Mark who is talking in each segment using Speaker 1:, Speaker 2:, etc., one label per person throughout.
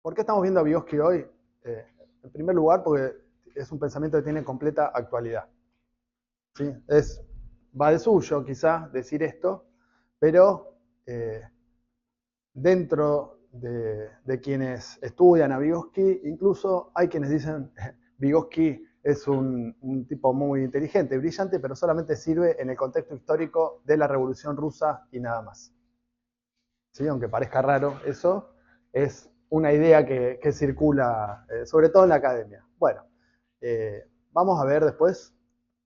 Speaker 1: ¿Por qué estamos viendo a Vygotsky hoy? En primer lugar, porque es un pensamiento que tiene completa actualidad. ¿Sí? Va de suyo, quizás, decir esto, pero dentro de quienes estudian a Vygotsky, incluso hay quienes dicen Vygotsky es un tipo muy inteligente, brillante, pero solamente sirve en el contexto histórico de la Revolución Rusa y nada más. ¿Sí? Aunque parezca raro, eso es una idea que circula, sobre todo en la academia. Bueno, vamos a ver después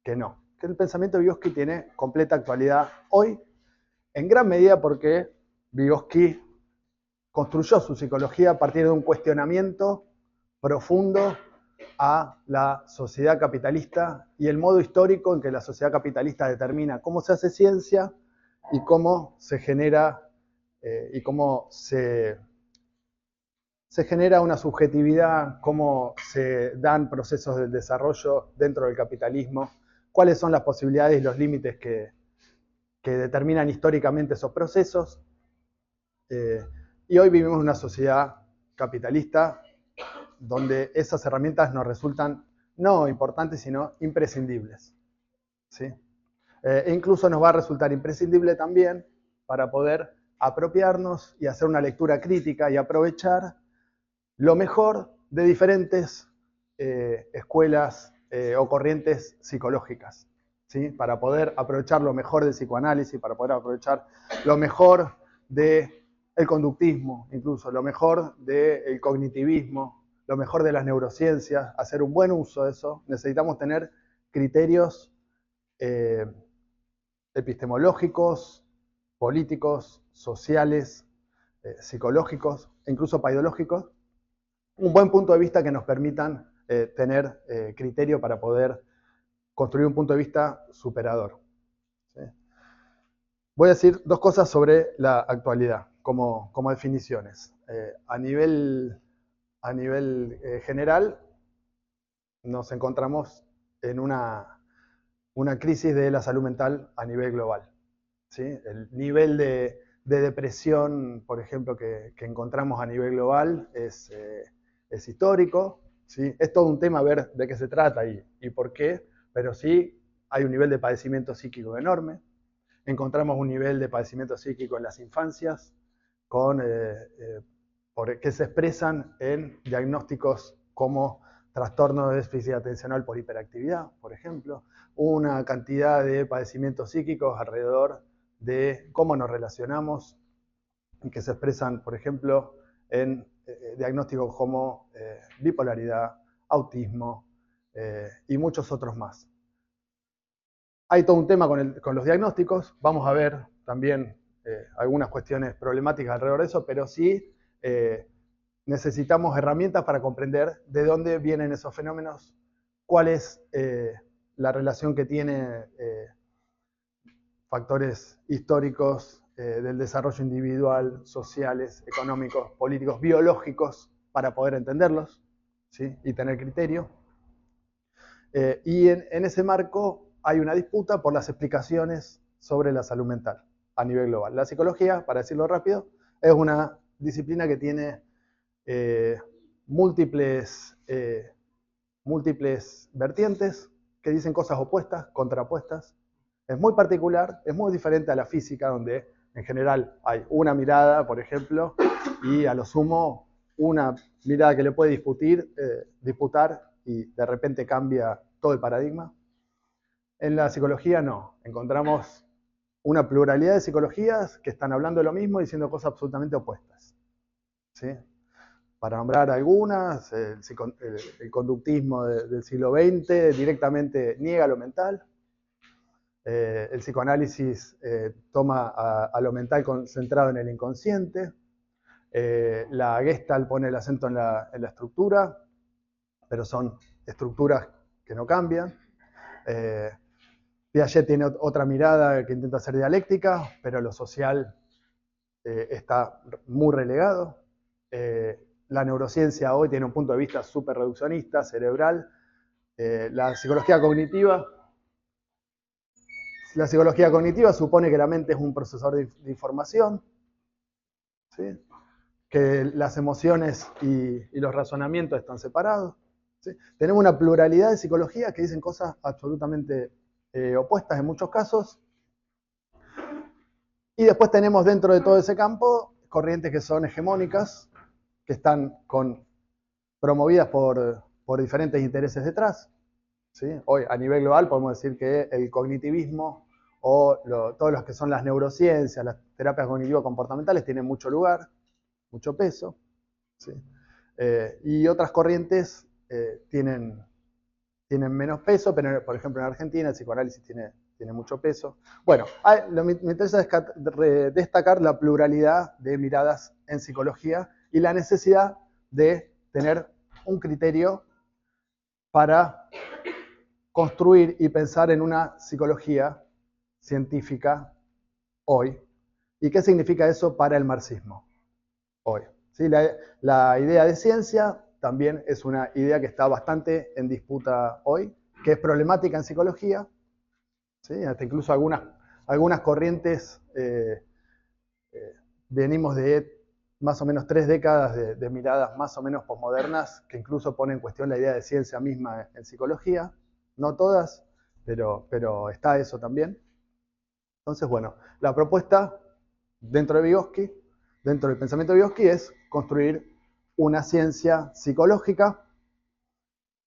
Speaker 1: que no, que el pensamiento de Vygotsky tiene completa actualidad hoy, en gran medida porque Vygotsky construyó su psicología a partir de un cuestionamiento profundo a la sociedad capitalista y el modo histórico en que la sociedad capitalista determina cómo se hace ciencia y cómo se genera y cómo se genera una subjetividad, cómo se dan procesos del desarrollo dentro del capitalismo, cuáles son las posibilidades y los límites que determinan históricamente esos procesos. Eh, y hoy vivimos en una sociedad capitalista donde esas herramientas nos resultan no importantes, sino imprescindibles. ¿Sí? E incluso nos va a resultar imprescindible también para poder apropiarnos y hacer una lectura crítica y aprovechar lo mejor de diferentes escuelas o corrientes psicológicas, ¿sí? Para poder aprovechar lo mejor del psicoanálisis, para poder aprovechar lo mejor del conductismo, incluso lo mejor del cognitivismo, lo mejor de las neurociencias, hacer un buen uso de eso. Necesitamos tener criterios eh, epistemológicos, políticos, sociales, psicológicos e incluso paidológicos, un buen punto de vista que nos permitan tener criterio para poder construir un punto de vista superador. ¿Sí? Voy a decir dos cosas sobre la actualidad como definiciones. A nivel general, nos encontramos en una crisis de la salud mental a nivel global. ¿Sí? El nivel de depresión, por ejemplo, que encontramos a nivel global es histórico. ¿Sí? Es todo un tema ver de qué se trata y por qué, pero sí hay un nivel de padecimiento psíquico enorme. Encontramos un nivel de padecimiento psíquico en las infancias, que se expresan en diagnósticos como trastorno de déficit atencional por hiperactividad, por ejemplo, una cantidad de padecimientos psíquicos alrededor de cómo nos relacionamos y que se expresan, por ejemplo, en diagnósticos como bipolaridad, autismo y muchos otros más. Hay todo un tema con los diagnósticos, vamos a ver también algunas cuestiones problemáticas alrededor de eso, pero sí necesitamos herramientas para comprender de dónde vienen esos fenómenos, cuál es la relación que tiene factores históricos del desarrollo individual, sociales, económicos, políticos, biológicos, para poder entenderlos, ¿sí? Y tener criterio. Y en ese marco hay una disputa por las explicaciones sobre la salud mental a nivel global. La psicología, para decirlo rápido, es una disciplina que tiene eh, múltiples, múltiples vertientes que dicen cosas opuestas, contrapuestas. Es muy particular, es muy diferente a la física, donde en general hay una mirada, por ejemplo, y a lo sumo una mirada que le puede disputar y de repente cambia todo el paradigma. En la psicología no, encontramos una pluralidad de psicologías que están hablando de lo mismo y diciendo cosas absolutamente opuestas. ¿Sí? Para nombrar algunas, el conductismo del siglo XX directamente niega lo mental. El psicoanálisis toma a lo mental concentrado en el inconsciente. La Gestalt pone el acento en la estructura, pero son estructuras que no cambian. Piaget tiene otra mirada que intenta ser dialéctica, pero lo social está muy relegado. La neurociencia hoy tiene un punto de vista súper reduccionista, cerebral. La psicología cognitiva supone que la mente es un procesador de información, ¿sí? que las emociones y los razonamientos están separados. ¿Sí? Tenemos una pluralidad de psicología que dicen cosas absolutamente opuestas en muchos casos. Y después tenemos dentro de todo ese campo corrientes que son hegemónicas, que están promovidas por diferentes intereses detrás. ¿Sí? Hoy, a nivel global, podemos decir que el cognitivismo o todos los que son las neurociencias, las terapias cognitivo-comportamentales tienen mucho lugar, mucho peso. ¿Sí? Y otras corrientes tienen menos peso, pero por ejemplo en Argentina el psicoanálisis tiene mucho peso. Bueno, me interesa destacar la pluralidad de miradas en psicología y la necesidad de tener un criterio para construir y pensar en una psicología científica hoy. ¿Y qué significa eso para el marxismo hoy? ¿Sí? La idea de ciencia también es una idea que está bastante en disputa hoy, que es problemática en psicología. ¿Sí? Hasta incluso algunas corrientes, venimos de más o menos 3 décadas de miradas más o menos posmodernas que incluso ponen en cuestión la idea de ciencia misma en psicología. No todas, pero está eso también. Entonces, bueno, la propuesta dentro de Vygotsky, dentro del pensamiento de Vygotsky, es construir una ciencia psicológica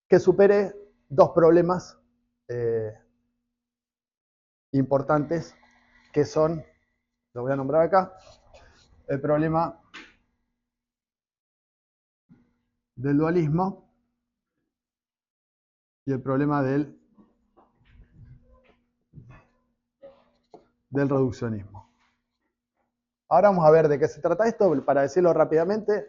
Speaker 1: que supere 2 problemas importantes, que son, lo voy a nombrar acá, el problema del dualismo y el problema del reduccionismo. Ahora vamos a ver de qué se trata esto. Para decirlo rápidamente,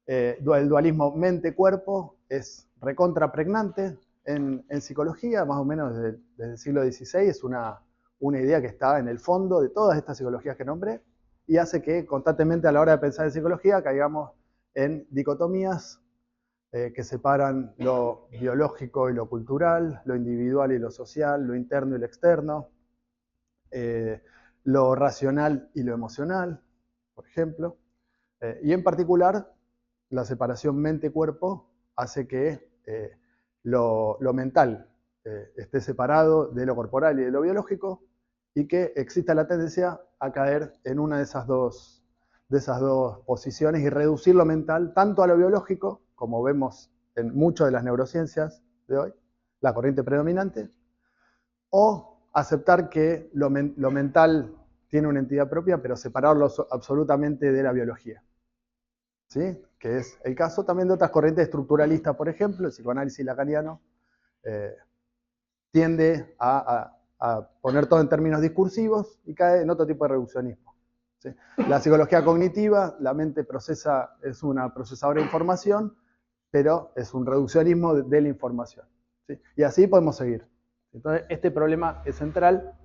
Speaker 1: el dualismo mente-cuerpo es recontra pregnante en psicología, más o menos desde el siglo XVI. Es una idea que está en el fondo de todas estas psicologías que nombré y hace que constantemente a la hora de pensar en psicología caigamos en dicotomías que separan lo biológico y lo cultural, lo individual y lo social, lo interno y lo externo, lo racional y lo emocional, por ejemplo. Y en particular, la separación mente-cuerpo hace que lo mental esté separado de lo corporal y de lo biológico y que exista la tendencia a caer en una de esas dos posiciones y reducir lo mental tanto a lo biológico, como vemos en muchas de las neurociencias de hoy, la corriente predominante, o aceptar que lo mental tiene una entidad propia, pero separarlo absolutamente de la biología. ¿Sí? Que es el caso también de otras corrientes estructuralistas, por ejemplo, el psicoanálisis lacaniano tiende a poner todo en términos discursivos y cae en otro tipo de reduccionismo. ¿Sí? La psicología cognitiva, la mente es una procesadora de información, pero es un reduccionismo de la información. ¿Sí? Y así podemos seguir. Entonces, este problema es central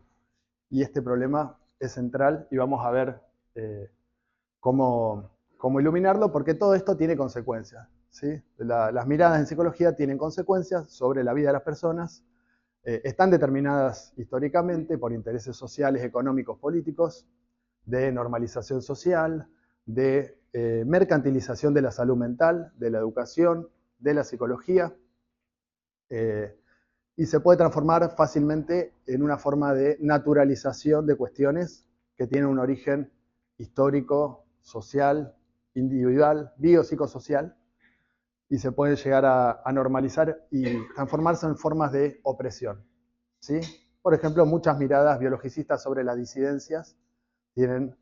Speaker 1: y este problema es central y vamos a ver cómo iluminarlo, porque todo esto tiene consecuencias. ¿Sí? Las miradas en psicología tienen consecuencias sobre la vida de las personas, están determinadas históricamente por intereses sociales, económicos, políticos, de normalización social, de mercantilización de la salud mental, de la educación, de la psicología, y se puede transformar fácilmente en una forma de naturalización de cuestiones que tienen un origen histórico, social, individual, biopsicosocial, y se puede llegar a normalizar y transformarse en formas de opresión. ¿Sí? Por ejemplo, muchas miradas biologicistas sobre las disidencias tienen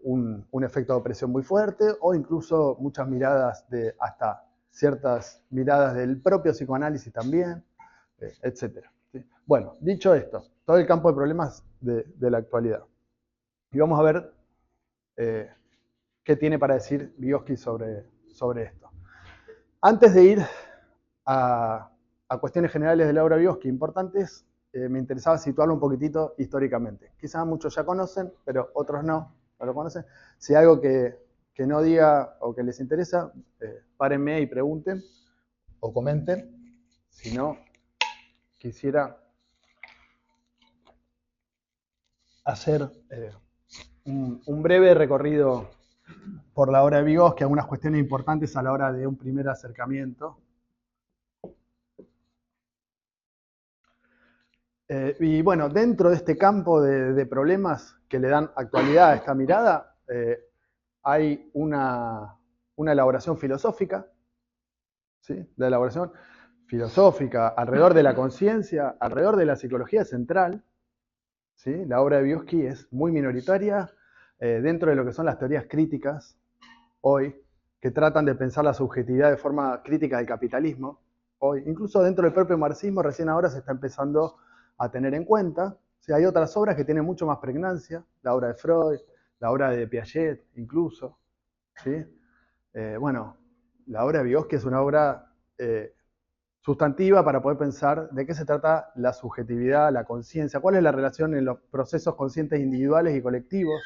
Speaker 1: un efecto de opresión muy fuerte, o incluso muchas miradas hasta ciertas miradas del propio psicoanálisis también, etc. ¿Sí? Bueno, dicho esto, todo el campo de problemas de la actualidad. Y vamos a ver qué tiene para decir Vygotsky sobre esto. Antes de ir a cuestiones generales de la obra de Vygotsky importantes, me interesaba situarlo un poquitito históricamente. Quizás muchos ya conocen, pero otros no lo conocen. Si hay algo que no diga o que les interesa, párenme y pregunten o comenten. Si no, quisiera hacer un breve recorrido por la obra de Vygotsky, algunas cuestiones importantes a la hora de un primer acercamiento. Y bueno, dentro de este campo de problemas que le dan actualidad a esta mirada, hay una elaboración filosófica, ¿sí? La elaboración filosófica alrededor de la conciencia, alrededor de la psicología central, ¿sí? La obra de Vygotsky es muy minoritaria dentro de lo que son las teorías críticas hoy, que tratan de pensar la subjetividad de forma crítica del capitalismo. Hoy, incluso dentro del propio marxismo, recién ahora se está empezando a tener en cuenta. O sea, hay otras obras que tienen mucho más pregnancia, la obra de Freud, la obra de Piaget, incluso. ¿Sí? Bueno, la obra de Vygotsky es una obra sustantiva para poder pensar de qué se trata la subjetividad, la conciencia, cuál es la relación en los procesos conscientes individuales y colectivos,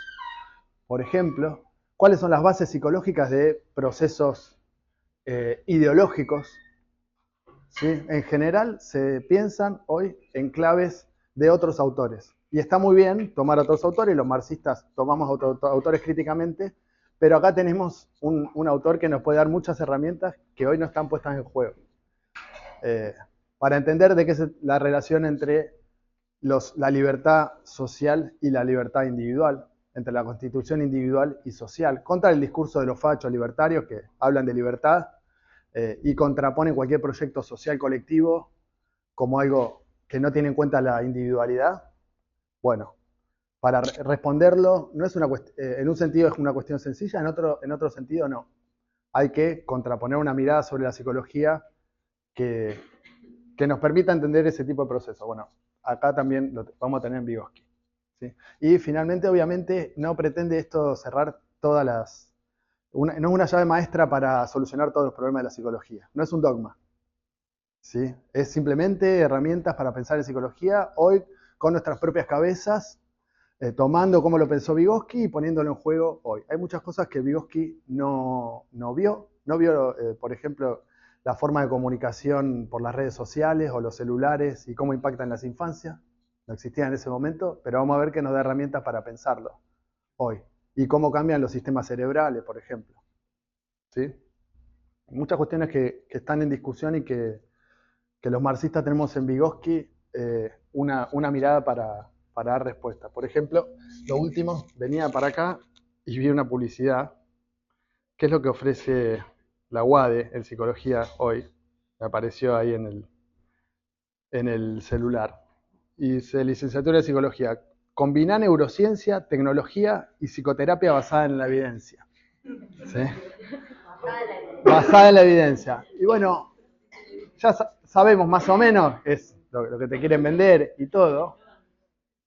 Speaker 1: por ejemplo, cuáles son las bases psicológicas de procesos ideológicos. ¿Sí? En general se piensan hoy en claves de otros autores. Y está muy bien tomar otros autores, los marxistas tomamos autores críticamente, pero acá tenemos un autor que nos puede dar muchas herramientas que hoy no están puestas en juego. Para entender de qué es la relación entre la libertad social y la libertad individual, entre la constitución individual y social, contra el discurso de los fachos libertarios que hablan de libertad y contraponen cualquier proyecto social colectivo como algo que no tiene en cuenta la individualidad. Bueno, para responderlo, no es en un sentido es una cuestión sencilla, en otro sentido no. Hay que contraponer una mirada sobre la psicología que nos permita entender ese tipo de procesos. Bueno, acá también lo vamos a tener en Vygotsky. ¿Sí? Y finalmente, obviamente, no pretende esto cerrar todas las... no es una llave maestra para solucionar todos los problemas de la psicología. No es un dogma. ¿Sí? Es simplemente herramientas para pensar en psicología hoy con nuestras propias cabezas, tomando cómo lo pensó Vygotsky y poniéndolo en juego hoy. Hay muchas cosas que Vygotsky no vio. No vio, por ejemplo, la forma de comunicación por las redes sociales o los celulares y cómo impactan las infancias. No existían en ese momento, pero vamos a ver que nos da herramientas para pensarlo hoy. Y cómo cambian los sistemas cerebrales, por ejemplo. ¿Sí? Muchas cuestiones que están en discusión y que los marxistas tenemos en Vygotsky una mirada para dar respuesta. Por ejemplo, lo último, venía para acá y vi una publicidad, que es lo que ofrece la UADE en psicología hoy. Me apareció ahí en el celular. Y dice, licenciatura de psicología, combina neurociencia, tecnología y psicoterapia basada en la evidencia. ¿Sí? Basada en la evidencia. Y bueno, ya sabemos más o menos, es lo que te quieren vender y todo,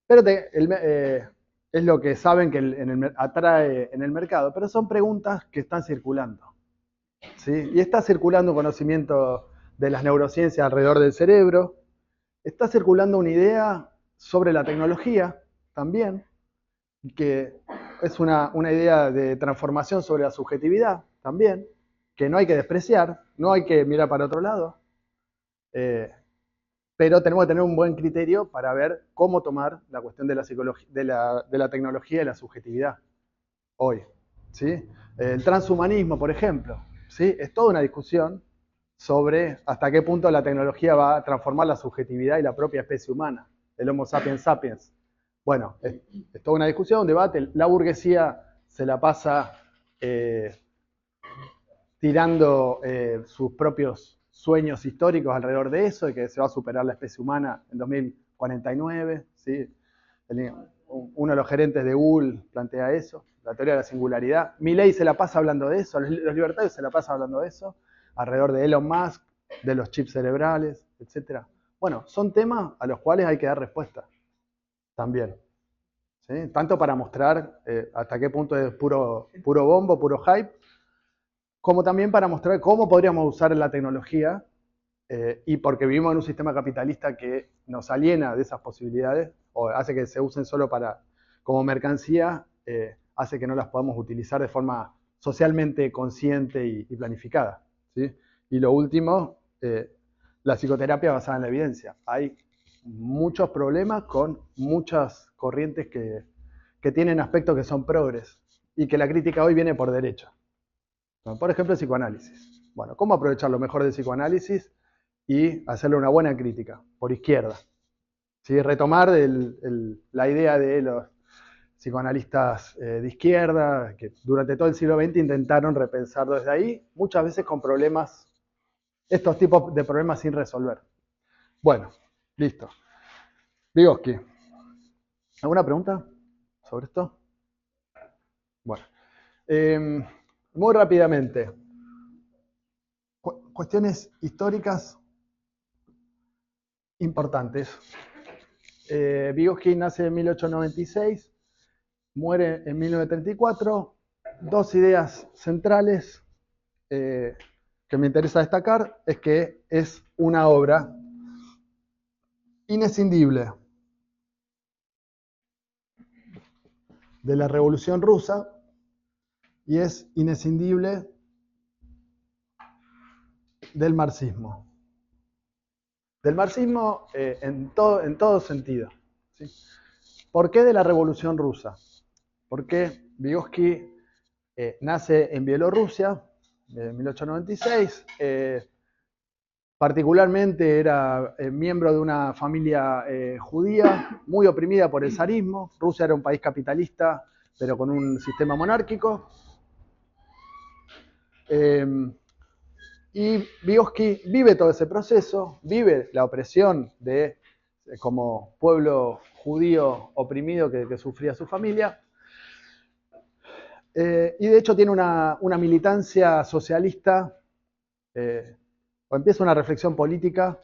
Speaker 1: pero es lo que saben que atrae en el mercado, pero son preguntas que están circulando. ¿Sí? Y está circulando un conocimiento de las neurociencias alrededor del cerebro, está circulando una idea sobre la tecnología también, que es una idea de transformación sobre la subjetividad también, que no hay que despreciar, no hay que mirar para otro lado. Pero tenemos que tener un buen criterio para ver cómo tomar la cuestión de la tecnología y la subjetividad hoy. ¿Sí? El transhumanismo, por ejemplo, ¿sí? Es toda una discusión sobre hasta qué punto la tecnología va a transformar la subjetividad y la propia especie humana, el Homo sapiens sapiens. Bueno, es toda una discusión, un debate. La burguesía se la pasa tirando sus propios sueños históricos alrededor de eso, de que se va a superar la especie humana en 2049. ¿Sí? Uno de los gerentes de Google plantea eso, la teoría de la singularidad. Milley se la pasa hablando de eso, los libertarios se la pasan hablando de eso, alrededor de Elon Musk, de los chips cerebrales, etc. Bueno, son temas a los cuales hay que dar respuesta también. ¿Sí? Tanto para mostrar hasta qué punto es puro bombo, puro hype, como también para mostrar cómo podríamos usar la tecnología y porque vivimos en un sistema capitalista que nos aliena de esas posibilidades o hace que se usen solo como mercancía, hace que no las podamos utilizar de forma socialmente consciente y planificada. ¿Sí? Y lo último, la psicoterapia basada en la evidencia. Hay muchos problemas con muchas corrientes que tienen aspectos que son progres y que la crítica hoy viene por derecho. Por ejemplo, el psicoanálisis. Bueno, ¿cómo aprovechar lo mejor del psicoanálisis y hacerle una buena crítica? Por izquierda. ¿Sí? Retomar la idea de los psicoanalistas de izquierda, que durante todo el siglo XX intentaron repensar desde ahí, muchas veces con problemas, estos tipos de problemas sin resolver. Bueno, listo. Vygotsky. ¿Alguna pregunta sobre esto? Bueno. Muy rápidamente. Cuestiones históricas importantes. Vygotsky nace en 1896, muere en 1934. Dos ideas centrales que me interesa destacar es que es una obra inescindible de la Revolución Rusa y es inescindible del marxismo. Del marxismo en todo sentido. ¿Sí? ¿Por qué de la Revolución Rusa? Porque Vygotsky nace en Bielorrusia en 1896, particularmente era miembro de una familia judía muy oprimida por el zarismo. Rusia era un país capitalista, pero con un sistema monárquico. Y Vygotsky vive todo ese proceso, vive la opresión de como pueblo judío oprimido que sufría su familia. Y de hecho tiene una militancia socialista, o empieza una reflexión política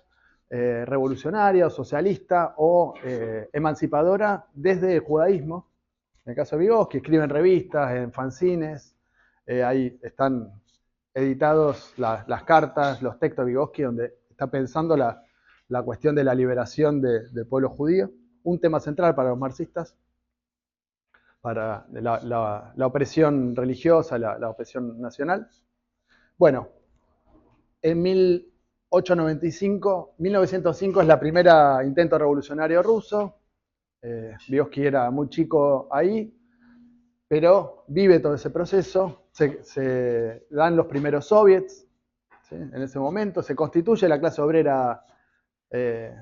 Speaker 1: revolucionaria o socialista o emancipadora desde el judaísmo. En el caso de Vygotsky, escribe en revistas, en fanzines, ahí están editados las cartas, los textos de Vygotsky, donde está pensando la cuestión de la liberación del pueblo judío, un tema central para los marxistas, para la opresión religiosa, la opresión nacional. Bueno, en 1905 es la primera intento revolucionario ruso. Vygotsky era muy chico ahí, pero vive todo ese proceso. Se dan los primeros soviets, ¿sí? En ese momento se constituye la clase obrera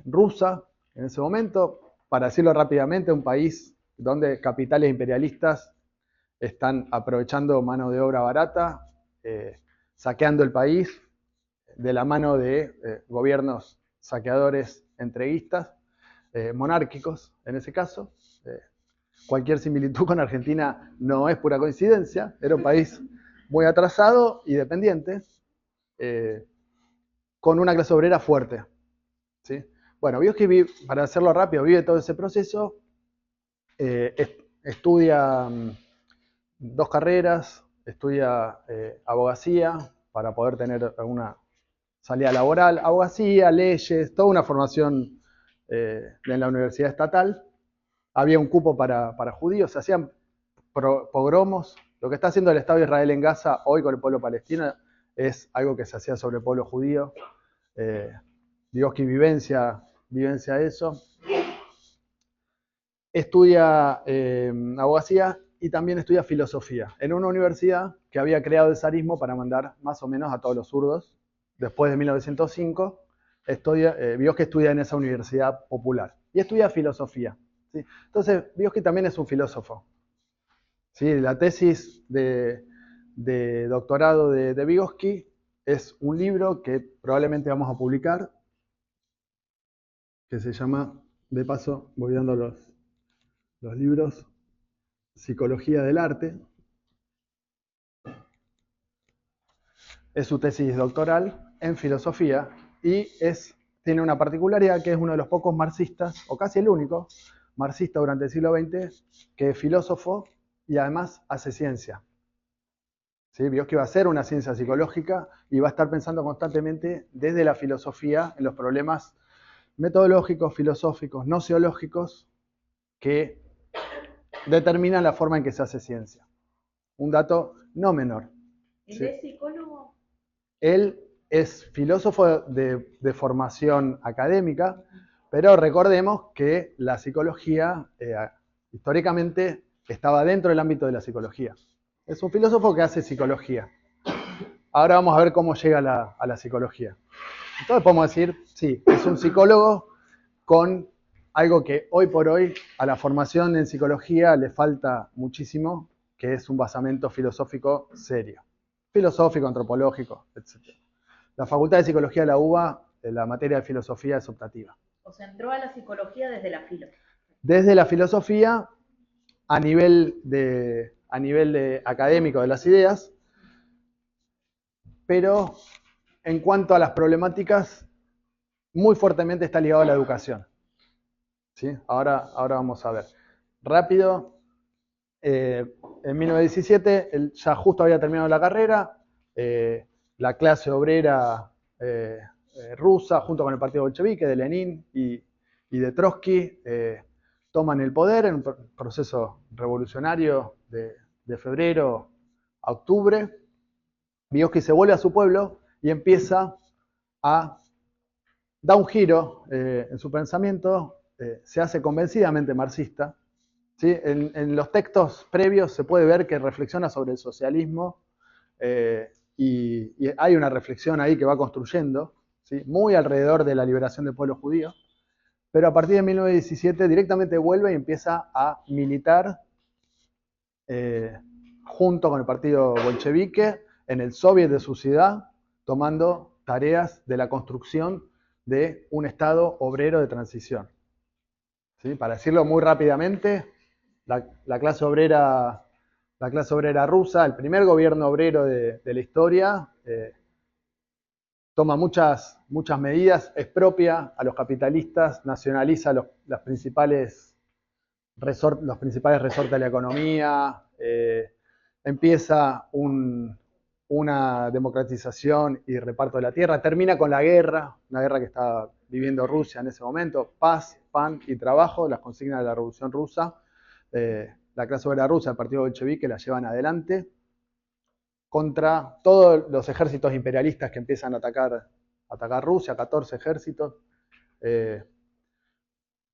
Speaker 1: rusa en ese momento. Para decirlo rápidamente, un país donde capitales imperialistas están aprovechando mano de obra barata, saqueando el país de la mano de gobiernos saqueadores entreguistas, monárquicos en ese caso. Cualquier similitud con Argentina no es pura coincidencia, era un país muy atrasado y dependiente, con una clase obrera fuerte. ¿Sí? Bueno, Vygotsky, para hacerlo rápido, vive todo ese proceso, estudia dos carreras, estudia abogacía para poder tener alguna salida laboral, abogacía, leyes, toda una formación en la universidad estatal. Había un cupo para judíos, se hacían pogromos. Lo que está haciendo el Estado de Israel en Gaza hoy con el pueblo palestino es algo que se hacía sobre el pueblo judío. Vygotsky vivencia eso. Estudia abogacía y también estudia filosofía en una universidad que había creado el zarismo para mandar más o menos a todos los zurdos. Después de 1905, Vygotsky estudia en esa universidad popular y estudia filosofía. ¿Sí? Entonces, Vygotsky también es un filósofo. ¿Sí? La tesis de doctorado de Vygotsky es un libro que probablemente vamos a publicar, que se llama, de paso voy dando los libros, Psicología del Arte. Es su tesis doctoral en filosofía y tiene una particularidad que es uno de los pocos marxistas, o casi el único marxista durante el siglo XX, que es filósofo y además hace ciencia. ¿Sí? Vygotsky va a hacer una ciencia psicológica y va a estar pensando constantemente desde la filosofía en los problemas metodológicos, filosóficos, nociológicos que determinan la forma en que se hace ciencia. Un dato no menor.
Speaker 2: ¿Él es psicólogo?
Speaker 1: Él es filósofo de formación académica, pero recordemos que la psicología históricamente estaba dentro del ámbito de la psicología. Es un filósofo que hace psicología. Ahora vamos a ver cómo llega a la psicología. Entonces podemos decir, sí, es un psicólogo con algo que hoy por hoy a la formación en psicología le falta muchísimo, que es un basamento filosófico serio. Filosófico, antropológico, etc. La Facultad de Psicología de la UBA, la materia de filosofía es optativa.
Speaker 2: O sea, entró a la psicología desde la filo.
Speaker 1: Desde la filosofía, a nivel de académico de las ideas, pero en cuanto a las problemáticas, muy fuertemente está ligado a la educación. ¿Sí? Ahora vamos a ver. Rápido, en 1917, él ya justo había terminado la carrera, la clase obrera rusa, junto con el partido bolchevique, de Lenin y de Trotsky, toman el poder en un proceso revolucionario de febrero a octubre. Vygotsky se vuelve a su pueblo y empieza a dar un giro en su pensamiento, se hace convencidamente marxista. ¿Sí? En los textos previos se puede ver que reflexiona sobre el socialismo y hay una reflexión ahí que va construyendo, ¿sí? Muy alrededor de la liberación del pueblo judío, pero a partir de 1917 directamente vuelve y empieza a militar junto con el partido bolchevique en el soviet de su ciudad, tomando tareas de la construcción de un Estado obrero de transición. ¿Sí? Para decirlo muy rápidamente, la clase obrera rusa, el primer gobierno obrero de la historia, toma muchas medidas, expropia a los capitalistas, nacionaliza los principales resortes de la economía, empieza una democratización y reparto de la tierra, termina con la guerra, una guerra que estaba viviendo Rusia en ese momento, paz, pan y trabajo, las consignas de la Revolución Rusa, la clase obrera rusa, el partido bolchevique la llevan adelante contra todos los ejércitos imperialistas que empiezan a atacar Rusia, 14 ejércitos,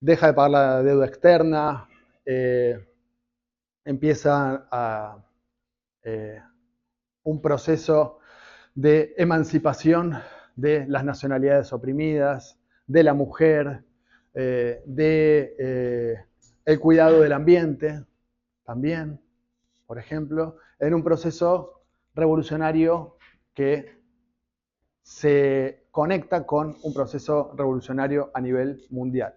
Speaker 1: deja de pagar la deuda externa, empieza un proceso de emancipación de las nacionalidades oprimidas, de la mujer, el cuidado del ambiente, también, por ejemplo, en un proceso revolucionario que se conecta con un proceso revolucionario a nivel mundial.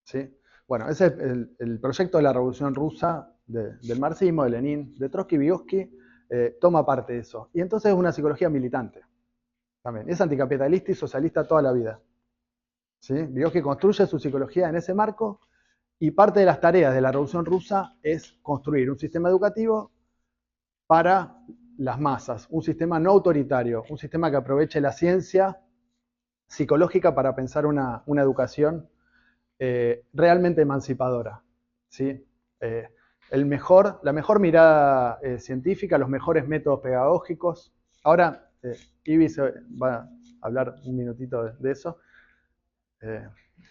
Speaker 1: ¿Sí? Bueno, ese es el proyecto de la Revolución Rusa, del marxismo, de Lenin, de Trotsky. Vygotsky toma parte de eso. Y entonces es una psicología militante. También. Es anticapitalista y socialista toda la vida. ¿Sí? Vygotsky construye su psicología en ese marco y parte de las tareas de la Revolución Rusa es construir un sistema educativo para las masas, un sistema no autoritario, un sistema que aproveche la ciencia psicológica para pensar una educación realmente emancipadora. ¿Sí? La mejor mirada científica, los mejores métodos pedagógicos. Ahora, Ivy va a hablar un minutito de eso.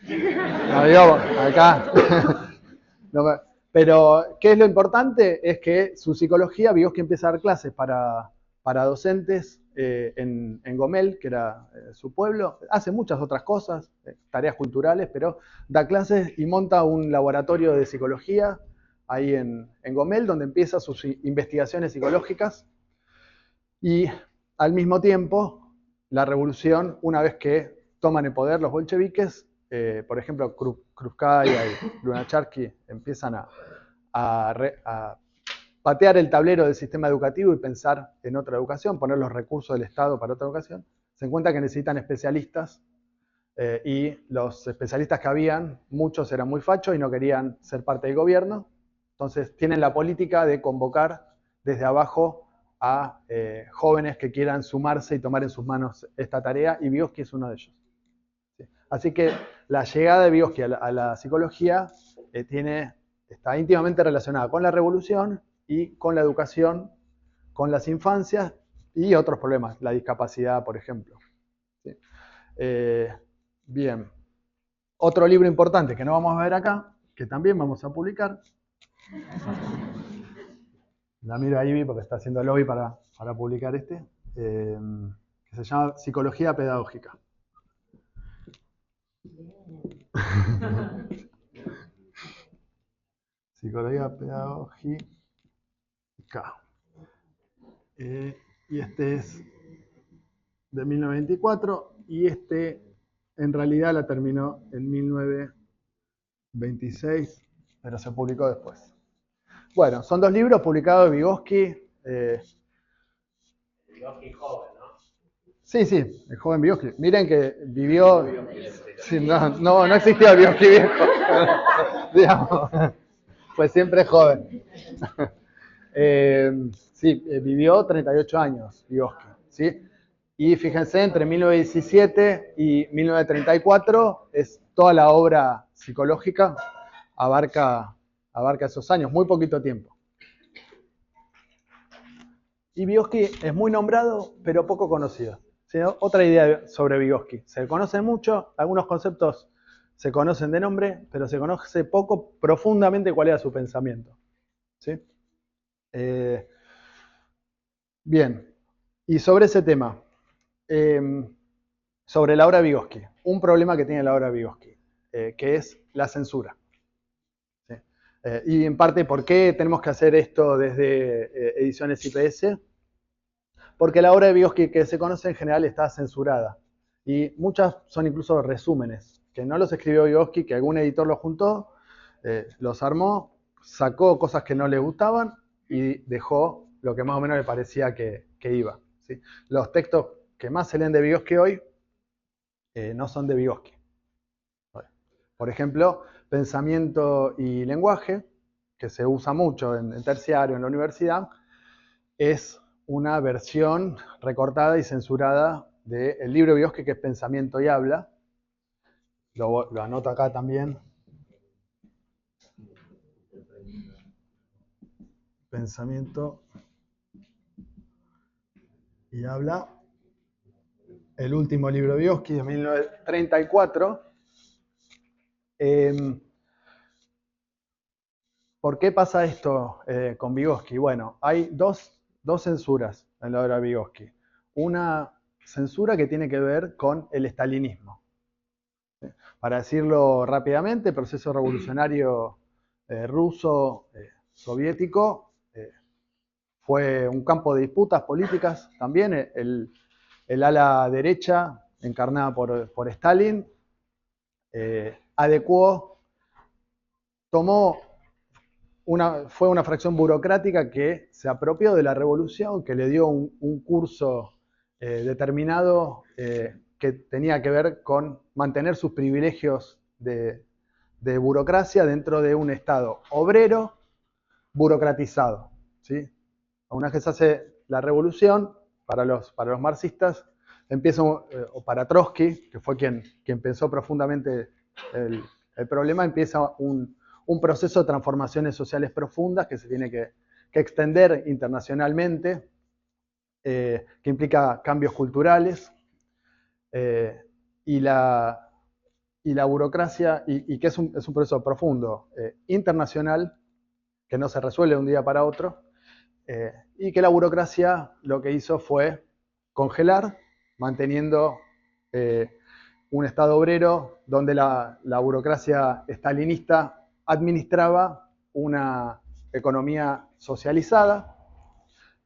Speaker 1: No, digo, acá. No, pero, ¿qué es lo importante? Es que su psicología, Vygotsky empieza a dar clases para docentes en Gomel, que era su pueblo. Hace muchas otras cosas, tareas culturales, pero da clases y monta un laboratorio de psicología ahí en Gomel, donde empieza sus investigaciones psicológicas. Y al mismo tiempo, la revolución, una vez que toman el poder los bolcheviques, por ejemplo, Krupskaya y Lunacharsky empiezan a patear el tablero del sistema educativo y pensar en otra educación, poner los recursos del Estado para otra educación, se encuentra que necesitan especialistas y los especialistas que habían, muchos eran muy fachos y no querían ser parte del gobierno, entonces tienen la política de convocar desde abajo a jóvenes que quieran sumarse y tomar en sus manos esta tarea, y Vygotsky es uno de ellos. ¿Sí? Así que la llegada de Vygotsky a la psicología está íntimamente relacionada con la revolución y con la educación, con las infancias y otros problemas, la discapacidad, por ejemplo. ¿Sí? Bien. Otro libro importante que no vamos a ver acá, que también vamos a publicar, la miro a Ivy porque está haciendo lobby para publicar que se llama Psicología Pedagógica. Psicología Pedagógica. Y este es de 1924 y en realidad la terminó en 1926, pero se publicó después. Bueno, son dos libros publicados de Vygotsky.
Speaker 3: Vygotsky joven, ¿no?
Speaker 1: Sí, el joven Vygotsky. Miren que vivió... Sí, no existía el Vygotsky viejo. Digamos, fue siempre joven. Vivió 38 años Vygotsky, ¿sí? Y fíjense, entre 1917 y 1934 es toda la obra psicológica, abarca esos años, muy poquito tiempo. Y Vygotsky es muy nombrado, pero poco conocido. ¿Sí? Otra idea sobre Vygotsky. Se conoce mucho, algunos conceptos se conocen de nombre, pero se conoce poco profundamente cuál era su pensamiento. ¿Sí? Bien, y sobre ese tema, sobre la obra de Vygotsky, un problema que tiene la obra de Vygotsky, que es la censura. ¿Sí? Y en parte, ¿por qué tenemos que hacer esto desde Ediciones IPS? Porque la obra de Vygotsky que se conoce en general está censurada. Y muchas son incluso resúmenes, que no los escribió Vygotsky, que algún editor los juntó, los armó, sacó cosas que no le gustaban y dejó lo que más o menos le parecía que iba. ¿Sí? Los textos que más se leen de Vygotsky hoy no son de Vygotsky. Por ejemplo, Pensamiento y Lenguaje, que se usa mucho en terciario, en la universidad, es una versión recortada y censurada del libro de Vygotsky, que es Pensamiento y Habla. Lo anoto acá también. Pensamiento y Habla. El último libro de Vygotsky, de 1934. ¿Por qué pasa esto con Vygotsky? Bueno, hay dos censuras en la obra de Vygotsky. Una censura que tiene que ver con el estalinismo. Para decirlo rápidamente, el proceso revolucionario ruso, soviético, fue un campo de disputas políticas también. El ala derecha, encarnada por Stalin, fue una fracción burocrática que se apropió de la revolución, que le dio un curso determinado que tenía que ver con mantener sus privilegios de burocracia dentro de un Estado obrero burocratizado. ¿Sí? Una vez que se hace la revolución, para los marxistas, o para Trotsky, que fue quien pensó profundamente el problema, empieza un proceso de transformaciones sociales profundas que se tiene que extender internacionalmente, que implica cambios culturales, y la burocracia, y que es un proceso profundo, internacional, que no se resuelve de un día para otro, y que la burocracia lo que hizo fue congelar, manteniendo un Estado obrero donde la burocracia estalinista administraba una economía socializada,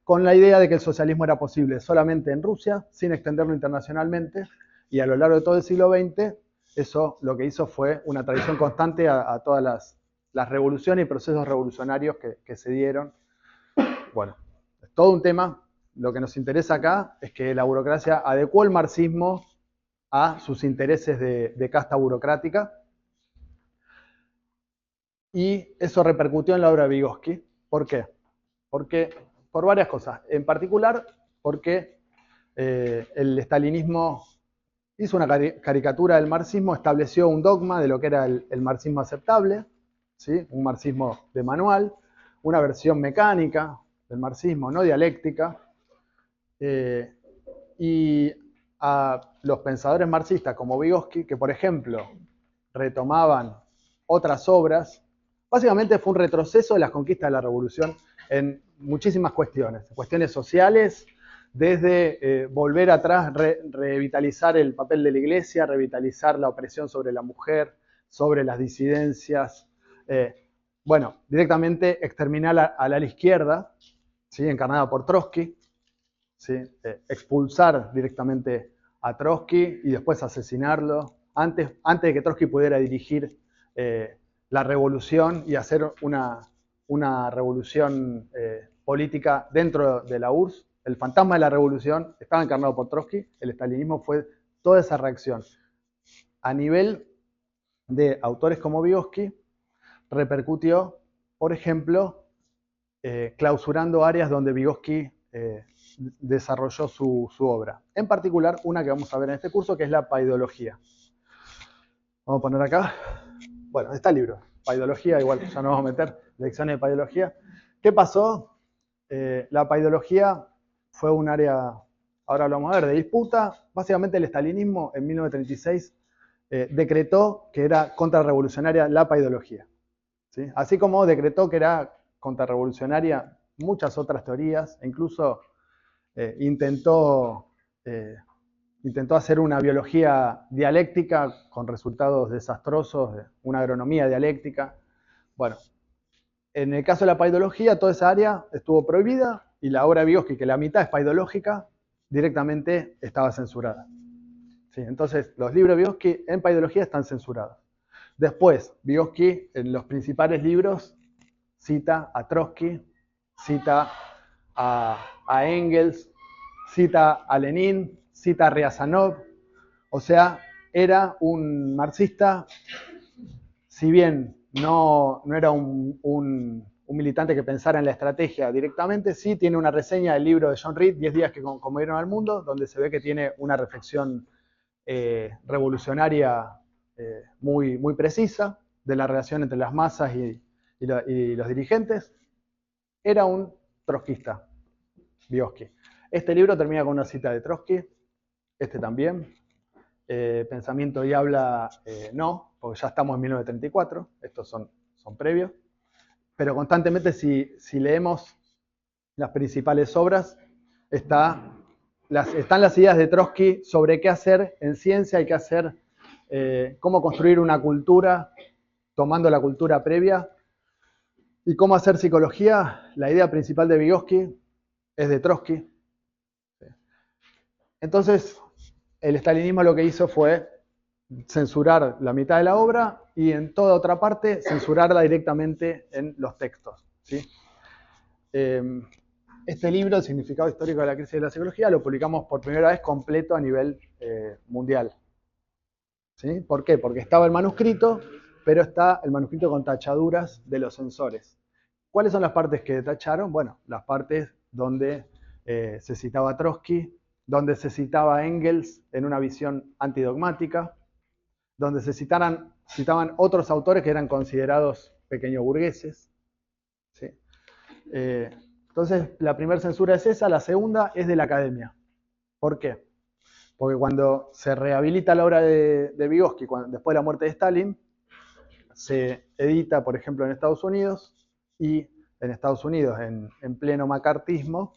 Speaker 1: con la idea de que el socialismo era posible solamente en Rusia, sin extenderlo internacionalmente, y a lo largo de todo el siglo XX, eso lo que hizo fue una tradición constante a todas las revoluciones y procesos revolucionarios que se dieron. Bueno, es todo un tema. Lo que nos interesa acá es que la burocracia adecuó el marxismo a sus intereses de casta burocrática, y eso repercutió en la obra de Vygotsky. ¿Por qué? Por varias cosas. En particular, porque el estalinismo hizo una caricatura del marxismo, estableció un dogma de lo que era el marxismo aceptable, ¿sí? Un marxismo de manual, una versión mecánica del marxismo, no dialéctica, y a los pensadores marxistas como Vygotsky, que por ejemplo retomaban otras obras, Básicamente fue un retroceso de las conquistas de la revolución en muchísimas cuestiones sociales, desde volver atrás, revitalizar el papel de la iglesia, revitalizar la opresión sobre la mujer, sobre las disidencias, bueno, directamente exterminar a la izquierda, ¿sí? Encarnada por Trotsky, ¿sí? Expulsar directamente a Trotsky y después asesinarlo, antes de que Trotsky pudiera dirigir la revolución y hacer una revolución política dentro de la URSS. El fantasma de la revolución estaba encarnado por Trotsky, el estalinismo fue toda esa reacción. A nivel de autores como Vygotsky, repercutió, por ejemplo, clausurando áreas donde Vygotsky desarrolló su obra. En particular, una que vamos a ver en este curso, que es la paidología. Vamos a poner acá, bueno, está el libro, paidología, igual ya nos vamos a meter, lecciones de paidología. ¿Qué pasó? La paidología fue un área, ahora lo vamos a ver, de disputa. Básicamente el estalinismo en 1936 decretó que era contrarrevolucionaria la paidología, ¿sí? Así como decretó que era contrarrevolucionaria muchas otras teorías, e incluso intentó hacer una biología dialéctica con resultados desastrosos, una agronomía dialéctica. Bueno, en el caso de la paidología, toda esa área estuvo prohibida y la obra de Vygotsky, que la mitad es paidológica, directamente estaba censurada. ¿Sí? Entonces, los libros de Vygotsky en paidología están censurados. Después, Vygotsky, en los principales libros, cita a Trotsky, cita a Engels, cita a Lenin, cita a Ryazanov. O sea, era un marxista, si bien no era un militante que pensara en la estrategia directamente, sí tiene una reseña del libro de John Reed, 10 días que conmovieron al mundo, donde se ve que tiene una reflexión revolucionaria muy, muy precisa de la relación entre las masas y los dirigentes. Era un trotskista, Vygotsky. Este libro termina con una cita de Trotsky, este también. Pensamiento y habla, no, porque ya estamos en 1934, estos son previos. Pero constantemente, si leemos las principales obras, están las ideas de Trotsky sobre qué hacer en ciencia y qué hacer, cómo construir una cultura tomando la cultura previa y cómo hacer psicología. La idea principal de Vygotsky es de Trotsky. Entonces, el estalinismo lo que hizo fue censurar la mitad de la obra y en toda otra parte censurarla directamente en los textos, ¿sí? Este libro, El significado histórico de la crisis de la psicología, lo publicamos por primera vez completo a nivel mundial. ¿Sí? ¿Por qué? Porque estaba el manuscrito, pero está el manuscrito con tachaduras de los censores. ¿Cuáles son las partes que tacharon? Bueno, las partes donde se citaba a Trotsky, donde se citaba a Engels en una visión antidogmática, donde se citaban otros autores que eran considerados pequeños burgueses. ¿Sí? Entonces, la primera censura es esa, la segunda es de la academia. ¿Por qué? Porque cuando se rehabilita la obra de Vygotsky, después de la muerte de Stalin, se edita, por ejemplo, en Estados Unidos, y en Estados Unidos, en pleno macartismo,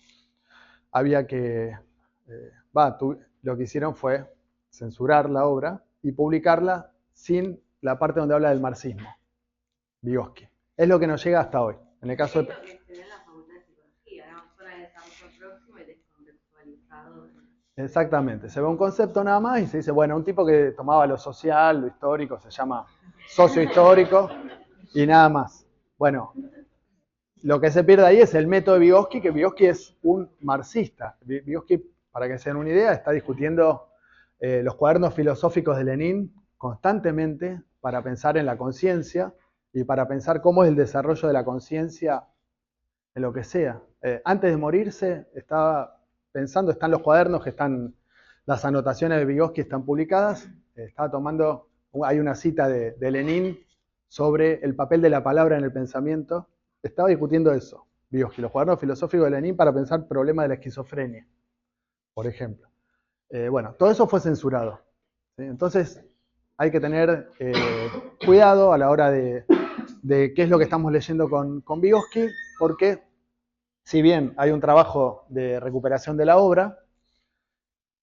Speaker 1: había que... lo que hicieron fue censurar la obra y publicarla sin la parte donde habla del marxismo, Vygotsky. Es lo que nos llega hasta hoy. En el caso de... Exactamente, se ve un concepto nada más y se dice, bueno, un tipo que tomaba lo social, lo histórico, se llama sociohistórico y nada más. Bueno, lo que se pierde ahí es el método de Vygotsky, que Vygotsky es un marxista. Vygotsky, para que se den una idea, está discutiendo los cuadernos filosóficos de Lenin constantemente para pensar en la conciencia y para pensar cómo es el desarrollo de la conciencia en lo que sea. Antes de morirse estaba pensando, están los cuadernos, que están las anotaciones de Vygotsky, están publicadas, estaba tomando, hay una cita de Lenin sobre el papel de la palabra en el pensamiento, estaba discutiendo eso, Vygotsky, los cuadernos filosóficos de Lenin para pensar problemas de la esquizofrenia, por ejemplo. Bueno, todo eso fue censurado, ¿sí? Entonces hay que tener cuidado a la hora de de qué es lo que estamos leyendo con Vygotsky, porque si bien hay un trabajo de recuperación de la obra,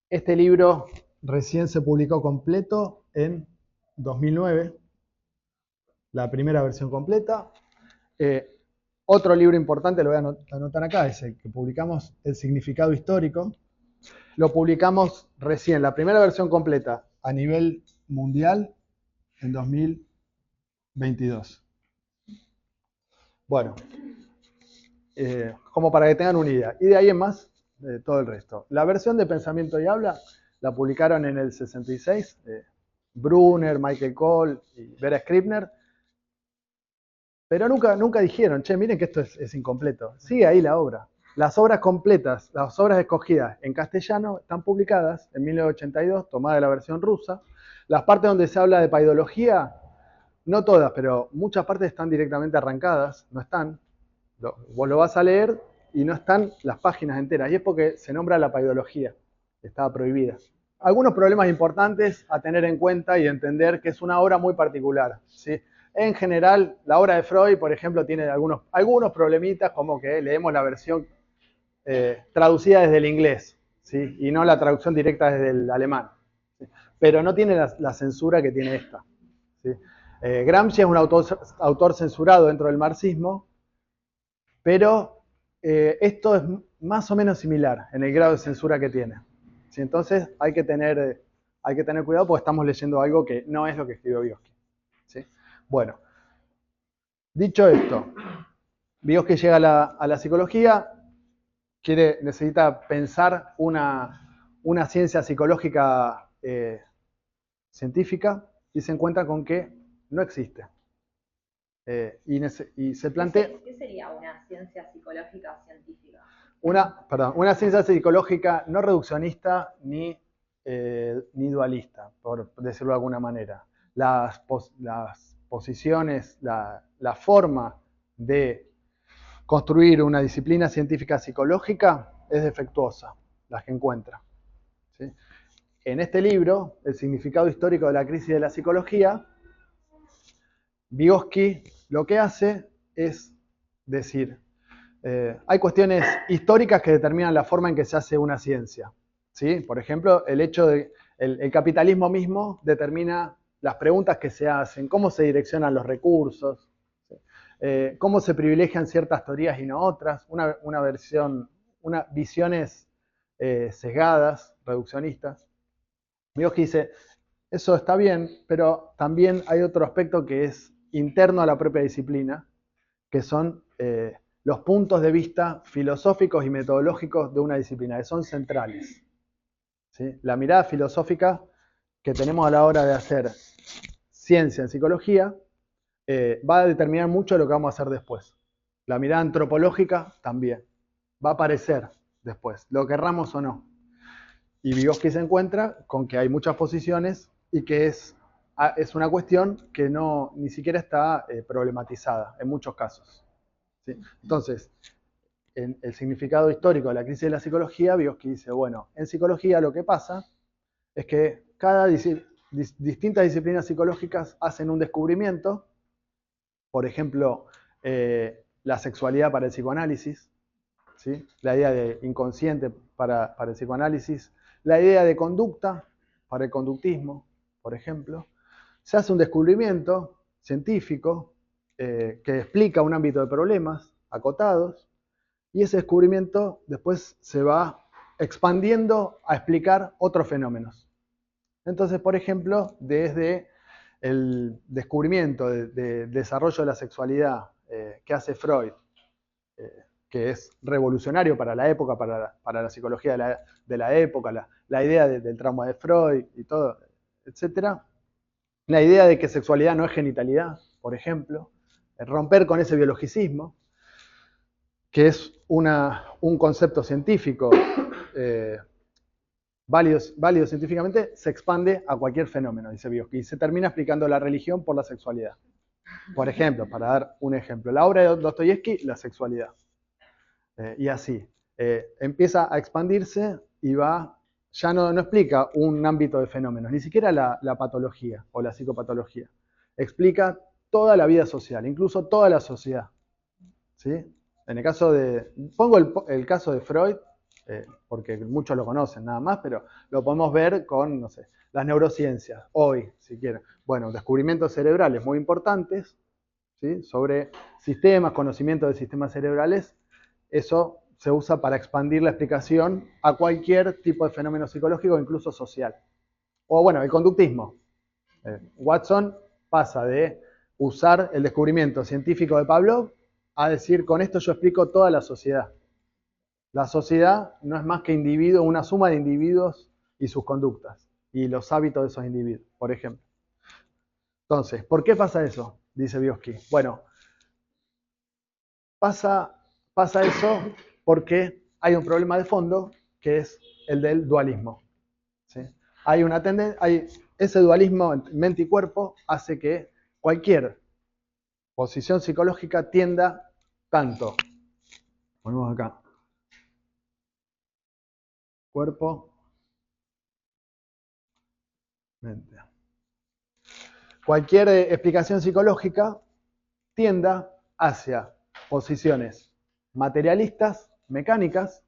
Speaker 1: este libro recién se publicó completo en 2009, la primera versión completa. Otro libro importante, lo voy a anotar acá, es el que publicamos, El significado histórico. Lo publicamos recién, la primera versión completa a nivel mundial en 2022. Bueno, como para que tengan una idea. Y de ahí en más, todo el resto. La versión de Pensamiento y Habla la publicaron en el 66, Brunner, Michael Cole y Vera Scribner, pero nunca dijeron, che, miren que esto es incompleto. Sigue ahí la obra. Las obras completas, las obras escogidas en castellano, están publicadas en 1982, tomada de la versión rusa. Las partes donde se habla de paidología, no todas, pero muchas partes están directamente arrancadas, no están. Vos lo vas a leer y no están las páginas enteras. Y es porque se nombra la paidología, estaba prohibida. Algunos problemas importantes a tener en cuenta y entender que es una obra muy particular, ¿sí? En general, la obra de Freud, por ejemplo, tiene algunos problemitas, como que leemos la versión traducida desde el inglés, ¿sí? Y no la traducción directa desde el alemán, ¿sí? Pero no tiene la censura que tiene esta, ¿sí? Gramsci es un autor censurado dentro del marxismo, pero esto es más o menos similar en el grado de censura que tiene, ¿sí? Entonces hay que tener cuidado porque estamos leyendo algo que no es lo que escribió Vygotsky, ¿sí? Bueno, dicho esto, Vygotsky llega a la psicología, necesita pensar una ciencia psicológica científica y se encuentra con que no existe. Y se plantea...
Speaker 2: ¿Qué sería una ciencia psicológica científica?
Speaker 1: Una ciencia psicológica no reduccionista ni dualista, por decirlo de alguna manera. Las posiciones, la forma de construir una disciplina científica psicológica es defectuosa, las que encuentra, ¿sí? En este libro, El significado histórico de la crisis de la psicología, Vygotsky lo que hace es decir, hay cuestiones históricas que determinan la forma en que se hace una ciencia, ¿sí? Por ejemplo, el hecho de el capitalismo mismo determina las preguntas que se hacen, cómo se direccionan los recursos, ¿sí? Cómo se privilegian ciertas teorías y no otras, visiones sesgadas, reduccionistas. Vygotsky dice, eso está bien, pero también hay otro aspecto que es interno a la propia disciplina, que son los puntos de vista filosóficos y metodológicos de una disciplina, que son centrales, ¿sí? La mirada filosófica que tenemos a la hora de hacer ciencia en psicología va a determinar mucho lo que vamos a hacer después. La mirada antropológica también va a aparecer después, lo querramos o no. Y Vygotsky se encuentra con que hay muchas posiciones y que es una cuestión que ni siquiera está problematizada en muchos casos, ¿sí? Entonces, en el significado histórico de la crisis de la psicología, Vygotsky dice, bueno, en psicología lo que pasa es que distintas disciplinas psicológicas hacen un descubrimiento, por ejemplo, la sexualidad para el psicoanálisis, ¿sí? La idea de inconsciente para el psicoanálisis, la idea de conducta para el conductismo, por ejemplo. Se hace un descubrimiento científico que explica un ámbito de problemas acotados, y ese descubrimiento después se va expandiendo a explicar otros fenómenos. Entonces, por ejemplo, desde el descubrimiento del desarrollo de la sexualidad que hace Freud, que es revolucionario para la época, para la psicología de la época, la idea del trauma de Freud y todo, etc. La idea de que sexualidad no es genitalidad, por ejemplo, romper con ese biologicismo, que es un concepto científico válido científicamente, se expande a cualquier fenómeno, dice Vygotsky, y se termina explicando la religión por la sexualidad. Por ejemplo, para dar un ejemplo, la obra de Dostoyevsky, la sexualidad. Y así. Empieza a expandirse y ya no explica un ámbito de fenómenos, ni siquiera la patología o la psicopatología. Explica toda la vida social, incluso toda la sociedad. ¿Sí? En el caso de, pongo el caso de Freud, porque muchos lo conocen nada más, pero lo podemos ver con, no sé, las neurociencias, hoy, si quieren. Bueno, descubrimientos cerebrales muy importantes, ¿sí? Sobre sistemas, conocimiento de sistemas cerebrales, eso se usa para expandir la explicación a cualquier tipo de fenómeno psicológico, incluso social. O bueno, el conductismo. Watson pasa de usar el descubrimiento científico de Pavlov a decir, con esto yo explico toda la sociedad. La sociedad no es más que individuos, una suma de individuos y sus conductas y los hábitos de esos individuos, por ejemplo. Entonces, ¿por qué pasa eso? Dice Vygotsky. Bueno, pasa eso porque hay un problema de fondo que es el del dualismo. ¿Sí? Hay una tendencia, ese dualismo entre mente y cuerpo hace que cualquier posición psicológica tienda tanto, ponemos acá, cuerpo, mente. Cualquier explicación psicológica tienda hacia posiciones materialistas, mecánicas,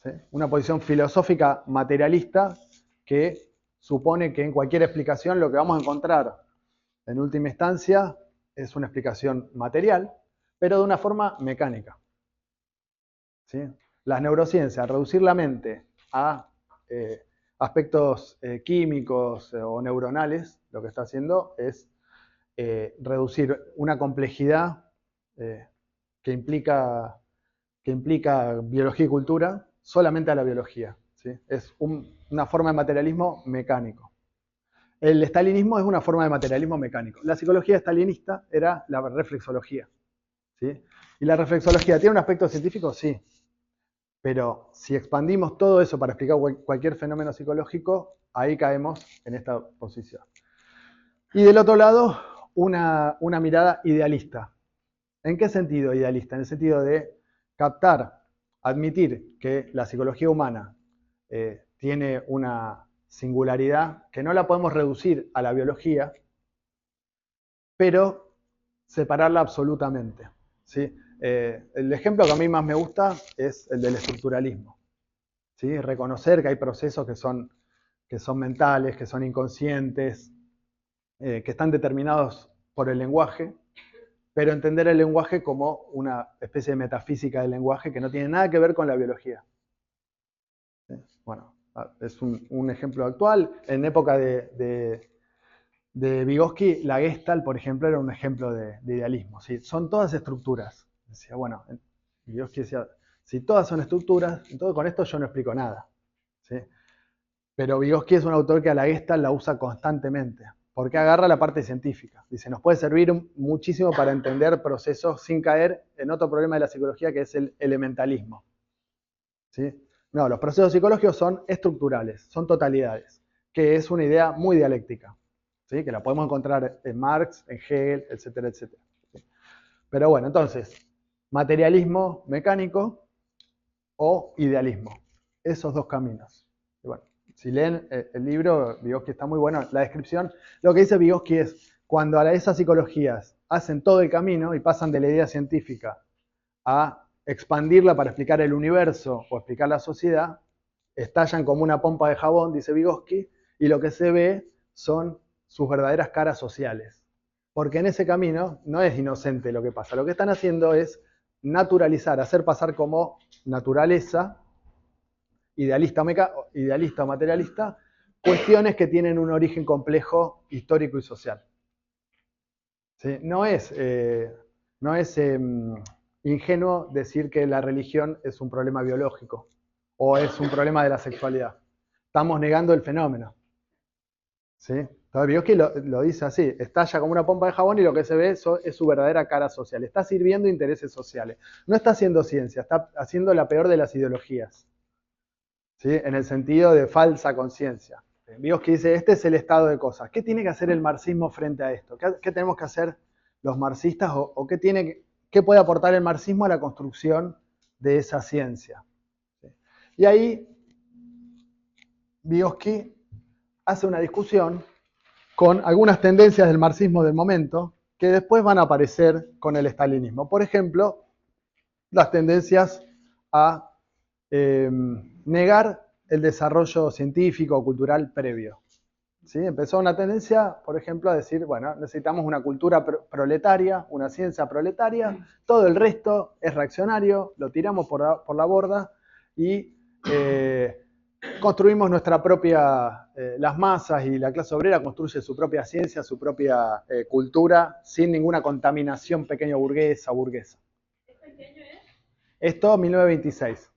Speaker 1: ¿sí? Una posición filosófica materialista que supone que en cualquier explicación lo que vamos a encontrar en última instancia es una explicación material, pero de una forma mecánica. ¿Sí? Las neurociencias, reducir la mente a aspectos químicos o neuronales, lo que está haciendo es reducir una complejidad que implica biología y cultura solamente a la biología. ¿Sí? Es una forma de materialismo mecánico. El estalinismo es una forma de materialismo mecánico. La psicología estalinista era la reflexología. ¿Sí? ¿Y la reflexología tiene un aspecto científico? Sí. Pero si expandimos todo eso para explicar cualquier fenómeno psicológico, ahí caemos en esta posición. Y del otro lado, una mirada idealista. ¿En qué sentido idealista? En el sentido de captar, admitir que la psicología humana tiene una singularidad que no la podemos reducir a la biología, pero separarla absolutamente. ¿Sí? El ejemplo que a mí más me gusta es el del estructuralismo. ¿Sí? Reconocer que hay procesos que son mentales, que son inconscientes, que están determinados por el lenguaje, pero entender el lenguaje como una especie de metafísica del lenguaje que no tiene nada que ver con la biología. ¿Sí? Bueno, es un ejemplo actual. En época de Vygotsky, la Gestalt, por ejemplo, era un ejemplo de idealismo. ¿Sí? Son todas estructuras. Decía, bueno, Vygotsky decía, si todas son estructuras, entonces con esto yo no explico nada. ¿Sí? Pero Vygotsky es un autor que a la Gestalt la usa constantemente, porque agarra la parte científica. Dice, nos puede servir muchísimo para entender procesos sin caer en otro problema de la psicología que es el elementalismo. ¿Sí? No, los procesos psicológicos son estructurales, son totalidades, que es una idea muy dialéctica, ¿sí? Que la podemos encontrar en Marx, en Hegel, etcétera, etcétera. ¿Sí? Pero bueno, entonces, materialismo mecánico o idealismo, esos dos caminos. Y bueno, si leen el libro, Vygotsky está muy bueno, la descripción, lo que dice Vygotsky es, cuando a esas psicologías hacen todo el camino y pasan de la idea científica a expandirla para explicar el universo o explicar la sociedad, estallan como una pompa de jabón, dice Vygotsky, y lo que se ve son sus verdaderas caras sociales. Porque en ese camino no es inocente lo que pasa, lo que están haciendo es naturalizar, hacer pasar como naturaleza, idealista o materialista, cuestiones que tienen un origen complejo, histórico y social. ¿Sí? No es ingenuo decir que la religión es un problema biológico o es un problema de la sexualidad. Estamos negando el fenómeno. ¿Sí? Entonces Vygotsky lo dice así, estalla como una pompa de jabón y lo que se ve es su verdadera cara social. Está sirviendo intereses sociales. No está haciendo ciencia, está haciendo la peor de las ideologías. ¿Sí? En el sentido de falsa conciencia. Vygotsky dice, este es el estado de cosas. ¿Qué tiene que hacer el marxismo frente a esto? ¿Qué tenemos que hacer los marxistas o qué puede aportar el marxismo a la construcción de esa ciencia? ¿Sí? Y ahí Vygotsky hace una discusión con algunas tendencias del marxismo del momento que después van a aparecer con el estalinismo. Por ejemplo, las tendencias a negar el desarrollo científico o cultural previo. ¿Sí? Empezó una tendencia, por ejemplo, a decir, bueno, necesitamos una cultura proletaria, una ciencia proletaria, todo el resto es reaccionario, lo tiramos por la borda y construimos nuestra propia, las masas y la clase obrera construye su propia ciencia, su propia cultura, sin ninguna contaminación pequeño burguesa o burguesa.
Speaker 2: ¿Esto en qué año es?
Speaker 1: Esto, 1926.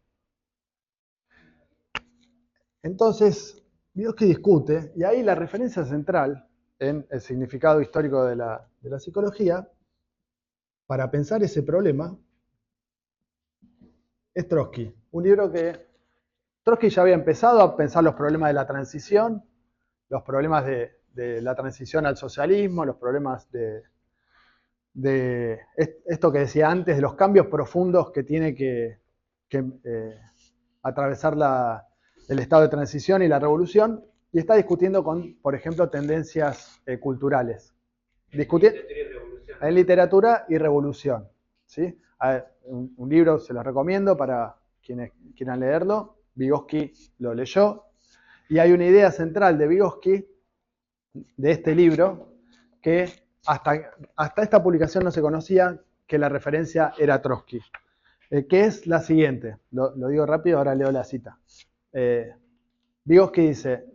Speaker 1: Entonces, Vygotsky discute, y ahí la referencia central en el significado histórico de la psicología, para pensar ese problema, es Trotsky. Un libro que Trotsky ya había empezado a pensar los problemas de la transición, los problemas de la transición al socialismo, los problemas de esto que decía antes, de los cambios profundos que tiene que atravesar el estado de transición y la revolución, y está discutiendo con, por ejemplo, tendencias culturales. En literatura y revolución. ¿Sí? Un libro se los recomiendo para quienes quieran leerlo. Vygotsky lo leyó. Y hay una idea central de Vygotsky, de este libro, que hasta esta publicación no se conocía, que la referencia era Trotsky. Que es la siguiente. Lo digo rápido, ahora leo la cita. Vygotsky dice,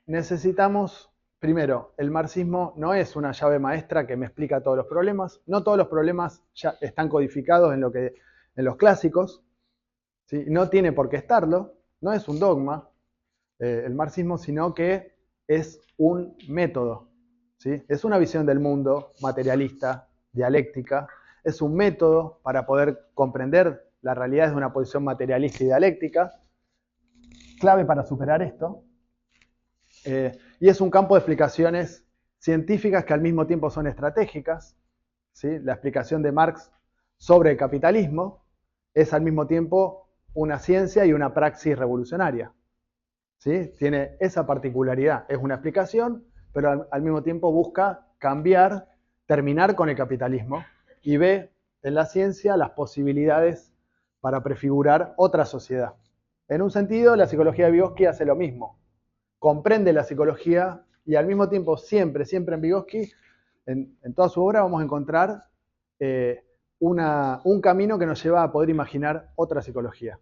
Speaker 1: necesitamos, primero, el marxismo no es una llave maestra que me explica todos los problemas, no todos los problemas ya están codificados en los clásicos, ¿sí? No tiene por qué estarlo, no es un dogma el marxismo, sino que es un método, ¿sí? Es una visión del mundo materialista, dialéctica, es un método para poder comprender la realidad desde una posición materialista y dialéctica, clave para superar esto, y es un campo de explicaciones científicas que al mismo tiempo son estratégicas, ¿sí? La explicación de Marx sobre el capitalismo es al mismo tiempo una ciencia y una praxis revolucionaria, ¿sí? Tiene esa particularidad, es una explicación, pero al mismo tiempo busca cambiar, terminar con el capitalismo y ve en la ciencia las posibilidades para prefigurar otra sociedad. En un sentido, la psicología de Vygotsky hace lo mismo. Comprende la psicología y al mismo tiempo siempre en Vygotsky, en toda su obra vamos a encontrar un camino que nos lleva a poder imaginar otra psicología.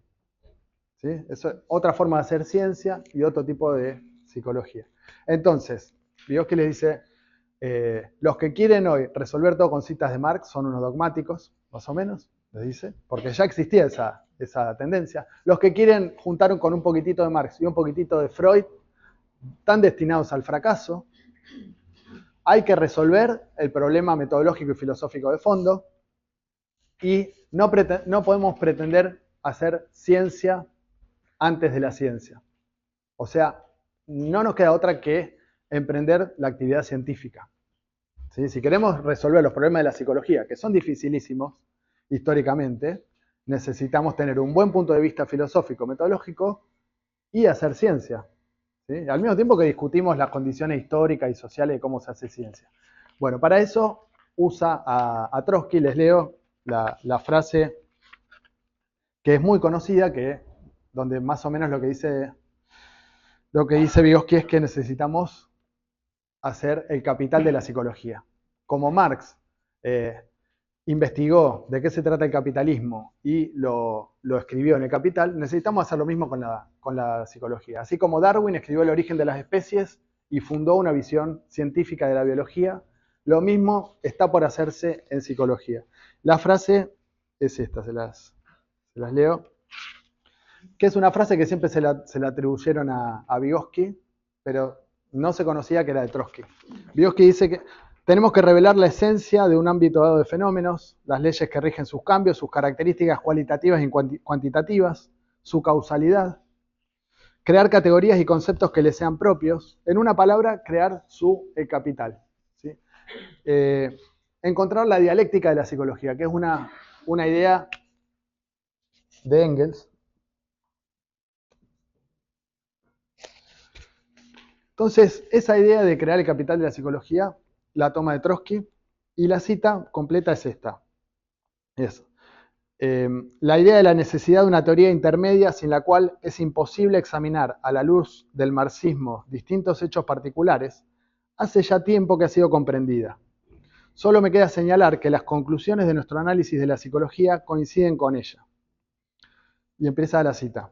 Speaker 1: ¿Sí? Eso es otra forma de hacer ciencia y otro tipo de psicología. Entonces, Vygotsky les dice, los que quieren hoy resolver todo con citas de Marx son unos dogmáticos, más o menos, les dice, porque ya existía esa tendencia. Los que quieren juntar con un poquitito de Marx y un poquitito de Freud, están destinados al fracaso. Hay que resolver el problema metodológico y filosófico de fondo y no podemos pretender hacer ciencia antes de la ciencia. O sea, no nos queda otra que emprender la actividad científica. ¿Sí? Si queremos resolver los problemas de la psicología, que son dificilísimos históricamente, necesitamos tener un buen punto de vista filosófico, metodológico y hacer ciencia. ¿Sí? Al mismo tiempo que discutimos las condiciones históricas y sociales de cómo se hace ciencia. Bueno, para eso usa a Trotsky, les leo la frase que es muy conocida, donde más o menos lo que dice Vygotsky es que necesitamos hacer el capital de la psicología. Como Marx investigó de qué se trata el capitalismo y lo escribió en el Capital, necesitamos hacer lo mismo con la psicología. Así como Darwin escribió El origen de las especies y fundó una visión científica de la biología, lo mismo está por hacerse en psicología. La frase es esta, se las leo, que es una frase que siempre se la atribuyeron a Vygotsky, pero no se conocía que era de Trotsky. Vygotsky dice que tenemos que revelar la esencia de un ámbito dado de fenómenos, las leyes que rigen sus cambios, sus características cualitativas y cuantitativas, su causalidad, crear categorías y conceptos que le sean propios, en una palabra, crear el capital. ¿Sí? Encontrar la dialéctica de la psicología, que es una idea de Engels, Entonces, esa idea de crear el capital de la psicología la toma de Trotsky y la cita completa es esta. La idea de la necesidad de una teoría intermedia sin la cual es imposible examinar a la luz del marxismo distintos hechos particulares, hace ya tiempo que ha sido comprendida. Solo me queda señalar que las conclusiones de nuestro análisis de la psicología coinciden con ella. Y empieza la cita.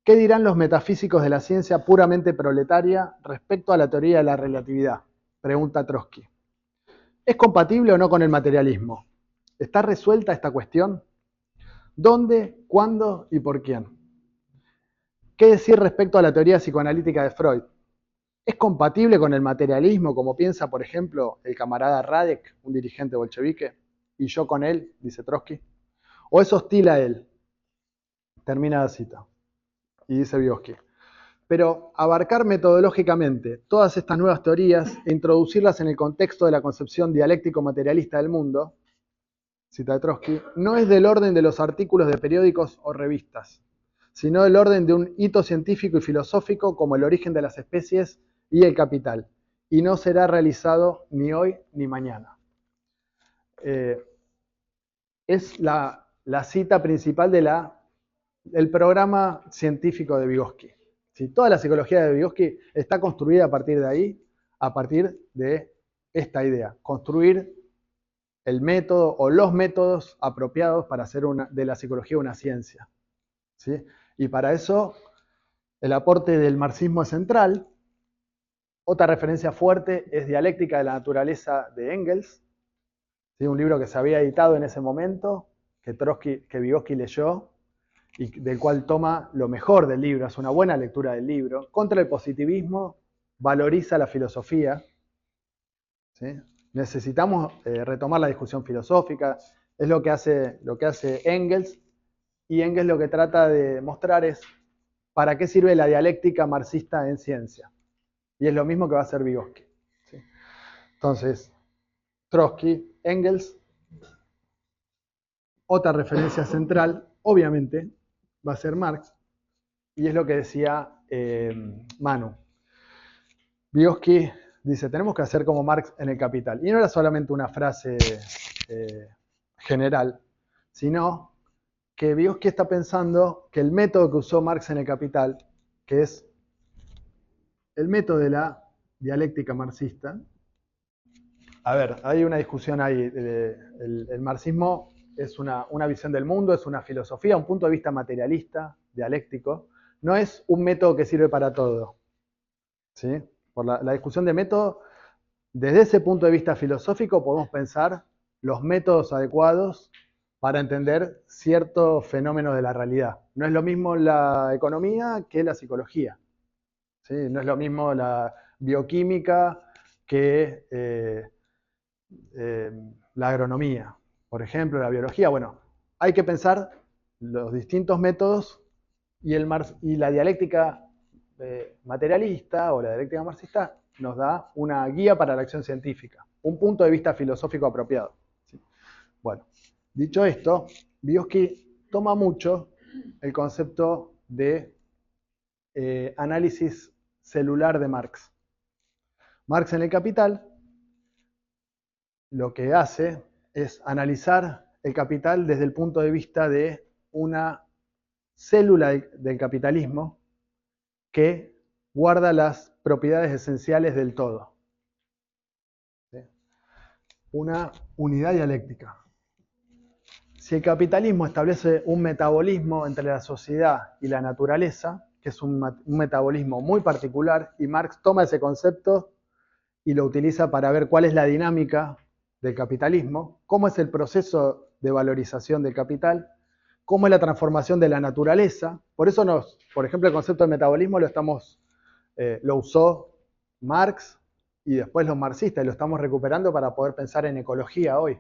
Speaker 1: ¿Qué dirán los metafísicos de la ciencia puramente proletaria respecto a la teoría de la relatividad? Pregunta Trotsky. ¿Es compatible o no con el materialismo? ¿Está resuelta esta cuestión? ¿Dónde, cuándo y por quién? ¿Qué decir respecto a la teoría psicoanalítica de Freud? ¿Es compatible con el materialismo, como piensa, por ejemplo, el camarada Radek, un dirigente bolchevique, y yo con él, dice Trotsky? ¿O es hostil a él? Termina la cita. Y dice Vygotsky. Pero abarcar metodológicamente todas estas nuevas teorías e introducirlas en el contexto de la concepción dialéctico-materialista del mundo, cita de Trotsky, no es del orden de los artículos de periódicos o revistas, sino del orden de un hito científico y filosófico como el origen de las especies y el capital, y no será realizado ni hoy ni mañana. Es la cita principal del programa científico de Vygotsky. ¿Sí? Toda la psicología de Vygotsky está construida a partir de ahí, a partir de esta idea, construir el método o los métodos apropiados para hacer de la psicología una ciencia. ¿Sí? Y para eso el aporte del marxismo es central. Otra referencia fuerte es Dialéctica de la Naturaleza de Engels, ¿sí? Un libro que se había editado en ese momento, que Vygotsky leyó y del cual toma lo mejor del libro, es una buena lectura del libro. Contra el positivismo, valoriza la filosofía. ¿Sí? Necesitamos retomar la discusión filosófica, es lo que hace Engels, y Engels lo que trata de mostrar es para qué sirve la dialéctica marxista en ciencia. Y es lo mismo que va a hacer Vygotsky. ¿Sí? Entonces, Trotsky, Engels, otra referencia central, obviamente, va a ser Marx, y es lo que decía Manu. Vygotsky dice, tenemos que hacer como Marx en el Capital. Y no era solamente una frase general, sino que Vygotsky está pensando que el método que usó Marx en el Capital, que es el método de la dialéctica marxista, a ver, hay una discusión ahí, el marxismo es una visión del mundo, es una filosofía, un punto de vista materialista, dialéctico, no es un método que sirve para todo. ¿Sí? Por la discusión de método, desde ese punto de vista filosófico podemos pensar los métodos adecuados para entender ciertos fenómenos de la realidad. No es lo mismo la economía que la psicología. ¿Sí? No es lo mismo la bioquímica que la agronomía. Por ejemplo, la biología. Bueno, hay que pensar los distintos métodos y la dialéctica materialista o la dialéctica marxista nos da una guía para la acción científica, un punto de vista filosófico apropiado. ¿Sí? Bueno, dicho esto, Vygotsky toma mucho el concepto de análisis celular de Marx. Marx en el Capital lo que hace es analizar el capital desde el punto de vista de una célula del capitalismo que guarda las propiedades esenciales del todo. ¿Sí? Una unidad dialéctica. Si el capitalismo establece un metabolismo entre la sociedad y la naturaleza, que es un metabolismo muy particular, y Marx toma ese concepto y lo utiliza para ver cuál es la dinámica del capitalismo, cómo es el proceso de valorización del capital, cómo es la transformación de la naturaleza. Por eso por ejemplo, el concepto de metabolismo lo usó Marx y después los marxistas, y lo estamos recuperando para poder pensar en ecología hoy.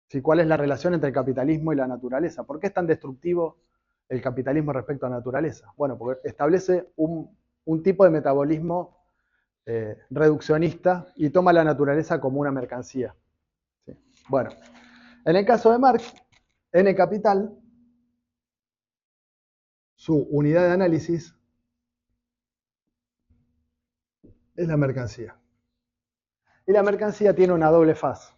Speaker 1: ¿Sí? ¿Cuál es la relación entre el capitalismo y la naturaleza? ¿Por qué es tan destructivo el capitalismo respecto a la naturaleza? Bueno, porque establece un tipo de metabolismo reduccionista y toma la naturaleza como una mercancía. ¿Sí? Bueno, en el caso de Marx, en el Capital, su unidad de análisis es la mercancía. Y la mercancía tiene una doble faz.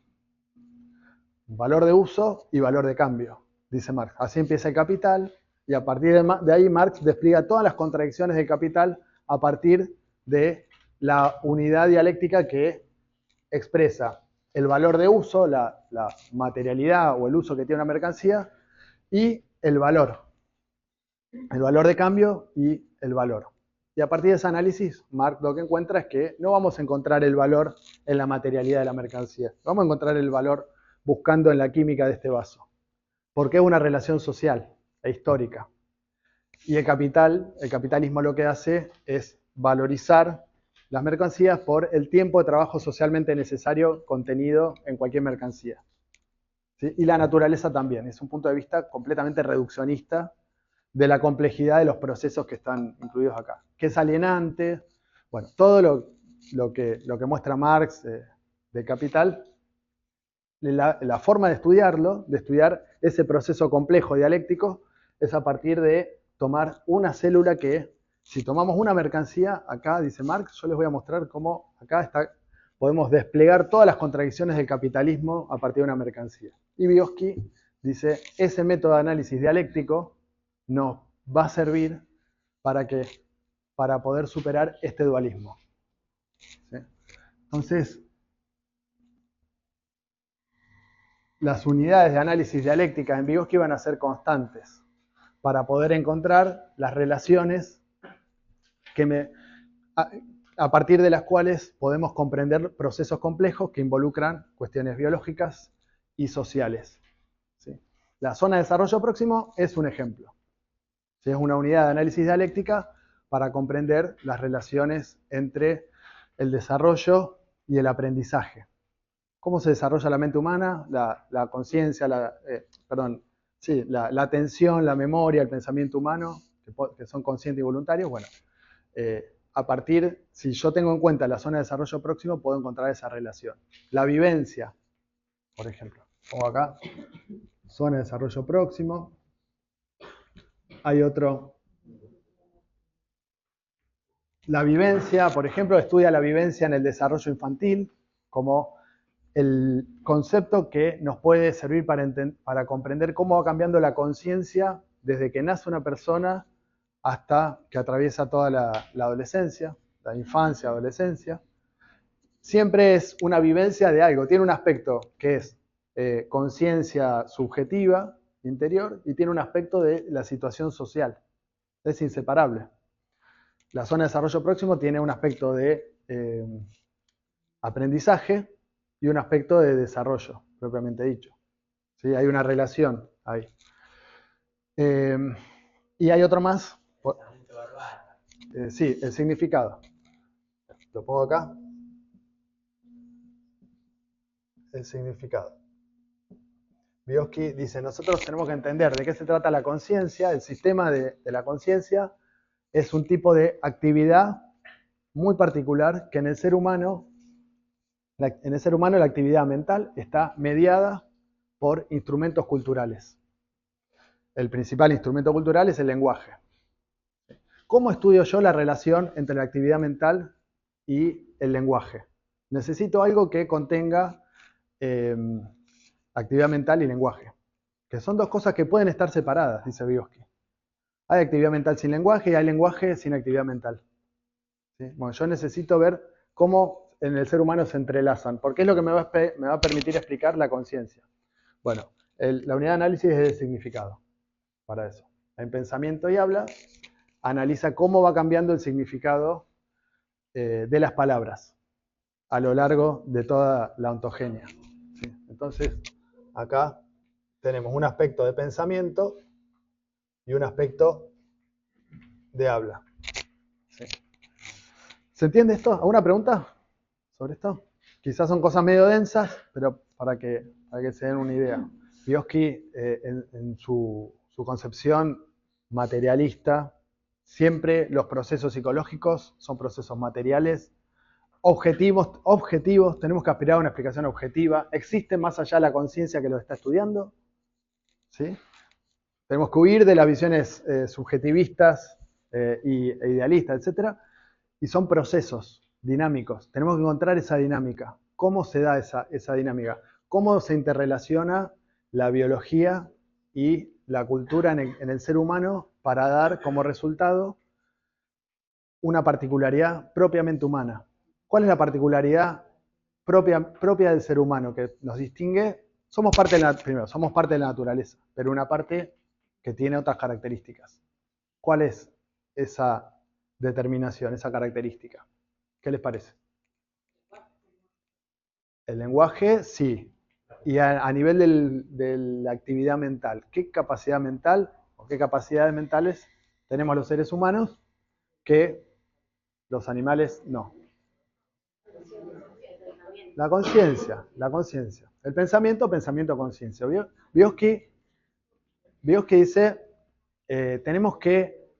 Speaker 1: Valor de uso y valor de cambio, dice Marx. Así empieza el Capital, y a partir de ahí Marx despliega todas las contradicciones del Capital a partir de la unidad dialéctica que expresa el valor de uso, la materialidad o el uso que tiene una mercancía, y el valor de cambio y el valor. Y a partir de ese análisis, Marx lo que encuentra es que no vamos a encontrar el valor en la materialidad de la mercancía, vamos a encontrar el valor buscando en la química de este vaso, porque es una relación social e histórica. Y el capitalismo lo que hace es valorizar las mercancías por el tiempo de trabajo socialmente necesario contenido en cualquier mercancía. ¿Sí? Y la naturaleza también, es un punto de vista completamente reduccionista de la complejidad de los procesos que están incluidos acá. ¿Qué es alienante? Bueno, todo lo que muestra Marx de Capital, la forma de estudiarlo, de estudiar ese proceso complejo dialéctico, es a partir de tomar una célula que, si tomamos una mercancía, acá dice Marx, yo les voy a mostrar cómo acá podemos desplegar todas las contradicciones del capitalismo a partir de una mercancía. Y Vygotsky dice, ese método de análisis dialéctico nos va a servir para poder superar este dualismo. ¿Sí? Entonces, las unidades de análisis dialéctica en Vygotsky van a ser constantes para poder encontrar las relaciones a partir de las cuales podemos comprender procesos complejos que involucran cuestiones biológicas y sociales. ¿Sí? La zona de desarrollo próximo es un ejemplo. ¿Sí? Es una unidad de análisis dialéctica para comprender las relaciones entre el desarrollo y el aprendizaje. ¿Cómo se desarrolla la mente humana? La conciencia, la atención, la memoria, el pensamiento humano, que son conscientes y voluntarios. Bueno, si yo tengo en cuenta la zona de desarrollo próximo, puedo encontrar esa relación. La vivencia, por ejemplo. Pongo acá, zona de desarrollo próximo. Hay otro. La vivencia, por ejemplo, estudia la vivencia en el desarrollo infantil como el concepto que nos puede servir para comprender cómo va cambiando la conciencia desde que nace una persona hasta que atraviesa toda la adolescencia, la infancia, adolescencia. Siempre es una vivencia de algo, tiene un aspecto que es conciencia subjetiva, interior, y tiene un aspecto de la situación social. Es inseparable. La zona de desarrollo próximo tiene un aspecto de aprendizaje y un aspecto de desarrollo, propiamente dicho. ¿Sí? Hay una relación ahí. Y hay otro más. Sí, el significado. Lo pongo acá. El significado. Vygotsky dice, nosotros tenemos que entender de qué se trata la conciencia. El sistema de la conciencia es un tipo de actividad muy particular que en el ser humano la actividad mental está mediada por instrumentos culturales. El principal instrumento cultural es el lenguaje. ¿Cómo estudio yo la relación entre la actividad mental y el lenguaje? Necesito algo que contenga actividad mental y lenguaje, que son dos cosas que pueden estar separadas, dice Vygotsky. Hay actividad mental sin lenguaje y hay lenguaje sin actividad mental. ¿Sí? Bueno, yo necesito ver cómo en el ser humano se entrelazan, porque es lo que me va a permitir explicar la conciencia. Bueno, la unidad de análisis es el significado, para eso. En pensamiento y habla, analiza cómo va cambiando el significado de las palabras a lo largo de toda la ontogenia. ¿Sí? Entonces, acá tenemos un aspecto de pensamiento y un aspecto de habla. ¿Sí? ¿Se entiende esto? ¿Alguna pregunta sobre esto? Quizás son cosas medio densas, pero para que se den una idea. Vygotsky, en su concepción materialista, siempre los procesos psicológicos son procesos materiales, objetivos, tenemos que aspirar a una explicación objetiva. ¿Existe más allá la conciencia que lo está estudiando? ¿Sí? Tenemos que huir de las visiones subjetivistas e idealistas, etc. Y son procesos. dinámicos. Tenemos que encontrar esa dinámica. ¿Cómo se da esa dinámica? ¿Cómo se interrelaciona la biología y la cultura en el ser humano para dar como resultado una particularidad propiamente humana? ¿Cuál es la particularidad propia del ser humano que nos distingue? Somos parte de primero, somos parte de la naturaleza, pero una parte que tiene otras características. ¿Cuál es esa determinación, esa característica? ¿Qué les parece? El lenguaje, sí. Y a nivel de la actividad mental, ¿qué capacidad mental o qué capacidades mentales tenemos los seres humanos que los animales no? La conciencia, la conciencia. El pensamiento, pensamiento, conciencia. Vygotsky dice, tenemos que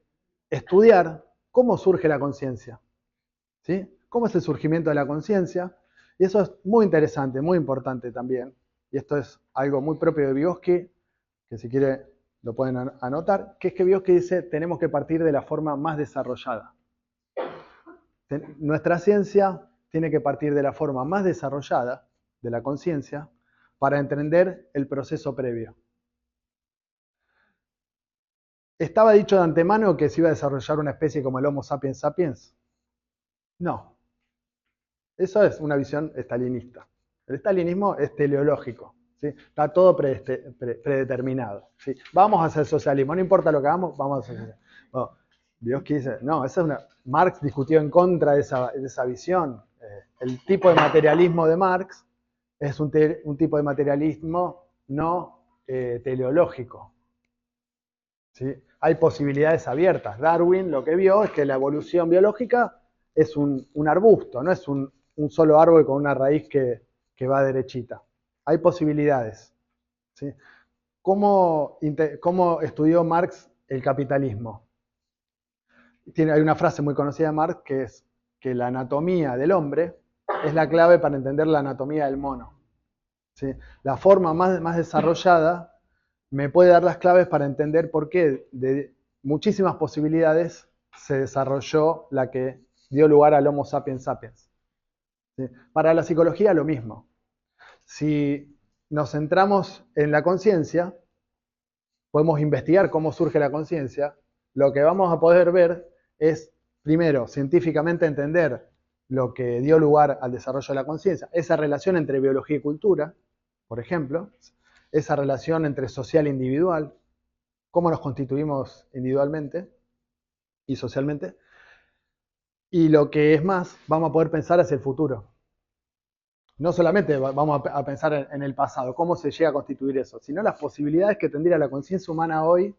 Speaker 1: estudiar cómo surge la conciencia. ¿Sí? ¿Cómo es el surgimiento de la conciencia? Y eso es muy interesante, muy importante también. Y esto es algo muy propio de Vygotsky, que si quiere lo pueden anotar, que es que Vygotsky dice, tenemos que partir de la forma más desarrollada. Nuestra ciencia tiene que partir de la forma más desarrollada de la conciencia para entender el proceso previo. ¿Estaba dicho de antemano que se iba a desarrollar una especie como el Homo sapiens sapiens? No. Eso es una visión estalinista. El estalinismo es teleológico. ¿Sí? Está todo predeterminado. ¿Sí? Vamos a hacer socialismo, no importa lo que hagamos, vamos a hacer socialismo. Bueno, Vygotsky dice, no, Marx discutió en contra de esa visión. El tipo de materialismo de Marx es un tipo de materialismo no teleológico. ¿Sí? Hay posibilidades abiertas. Darwin lo que vio es que la evolución biológica es un arbusto, no es un solo árbol con una raíz que va derechita. Hay posibilidades. ¿Sí? ¿Cómo estudió Marx el capitalismo? Hay una frase muy conocida de Marx que es que la anatomía del hombre es la clave para entender la anatomía del mono. ¿Sí? La forma más desarrollada me puede dar las claves para entender por qué de muchísimas posibilidades se desarrolló la que dio lugar al Homo sapiens sapiens. ¿Sí? Para la psicología lo mismo. Si nos centramos en la conciencia, podemos investigar cómo surge la conciencia, lo que vamos a poder ver es, primero, científicamente entender lo que dio lugar al desarrollo de la conciencia, esa relación entre biología y cultura, por ejemplo, esa relación entre social e individual, cómo nos constituimos individualmente y socialmente, y lo que es más, vamos a poder pensar hacia el futuro. No solamente vamos a pensar en el pasado, cómo se llega a constituir eso, sino las posibilidades que tendría la conciencia humana hoy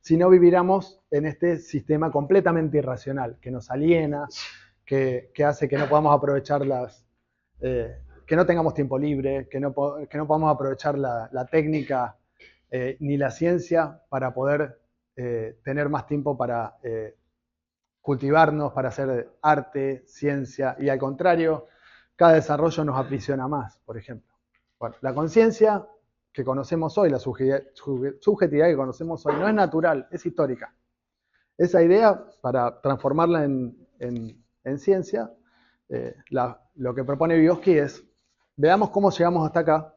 Speaker 1: si no viviéramos en este sistema completamente irracional, que nos aliena, que hace que no podamos aprovechar que no tengamos tiempo libre, que no podamos aprovechar la técnica ni la ciencia para poder tener más tiempo para cultivarnos, para hacer arte, ciencia, y al contrario, cada desarrollo nos aprisiona más, por ejemplo. Bueno, la conciencia que conocemos hoy, la subjetividad que conocemos hoy, no es natural, es histórica. Esa idea, para transformarla en ciencia, lo que propone Vygotsky es, veamos cómo llegamos hasta acá,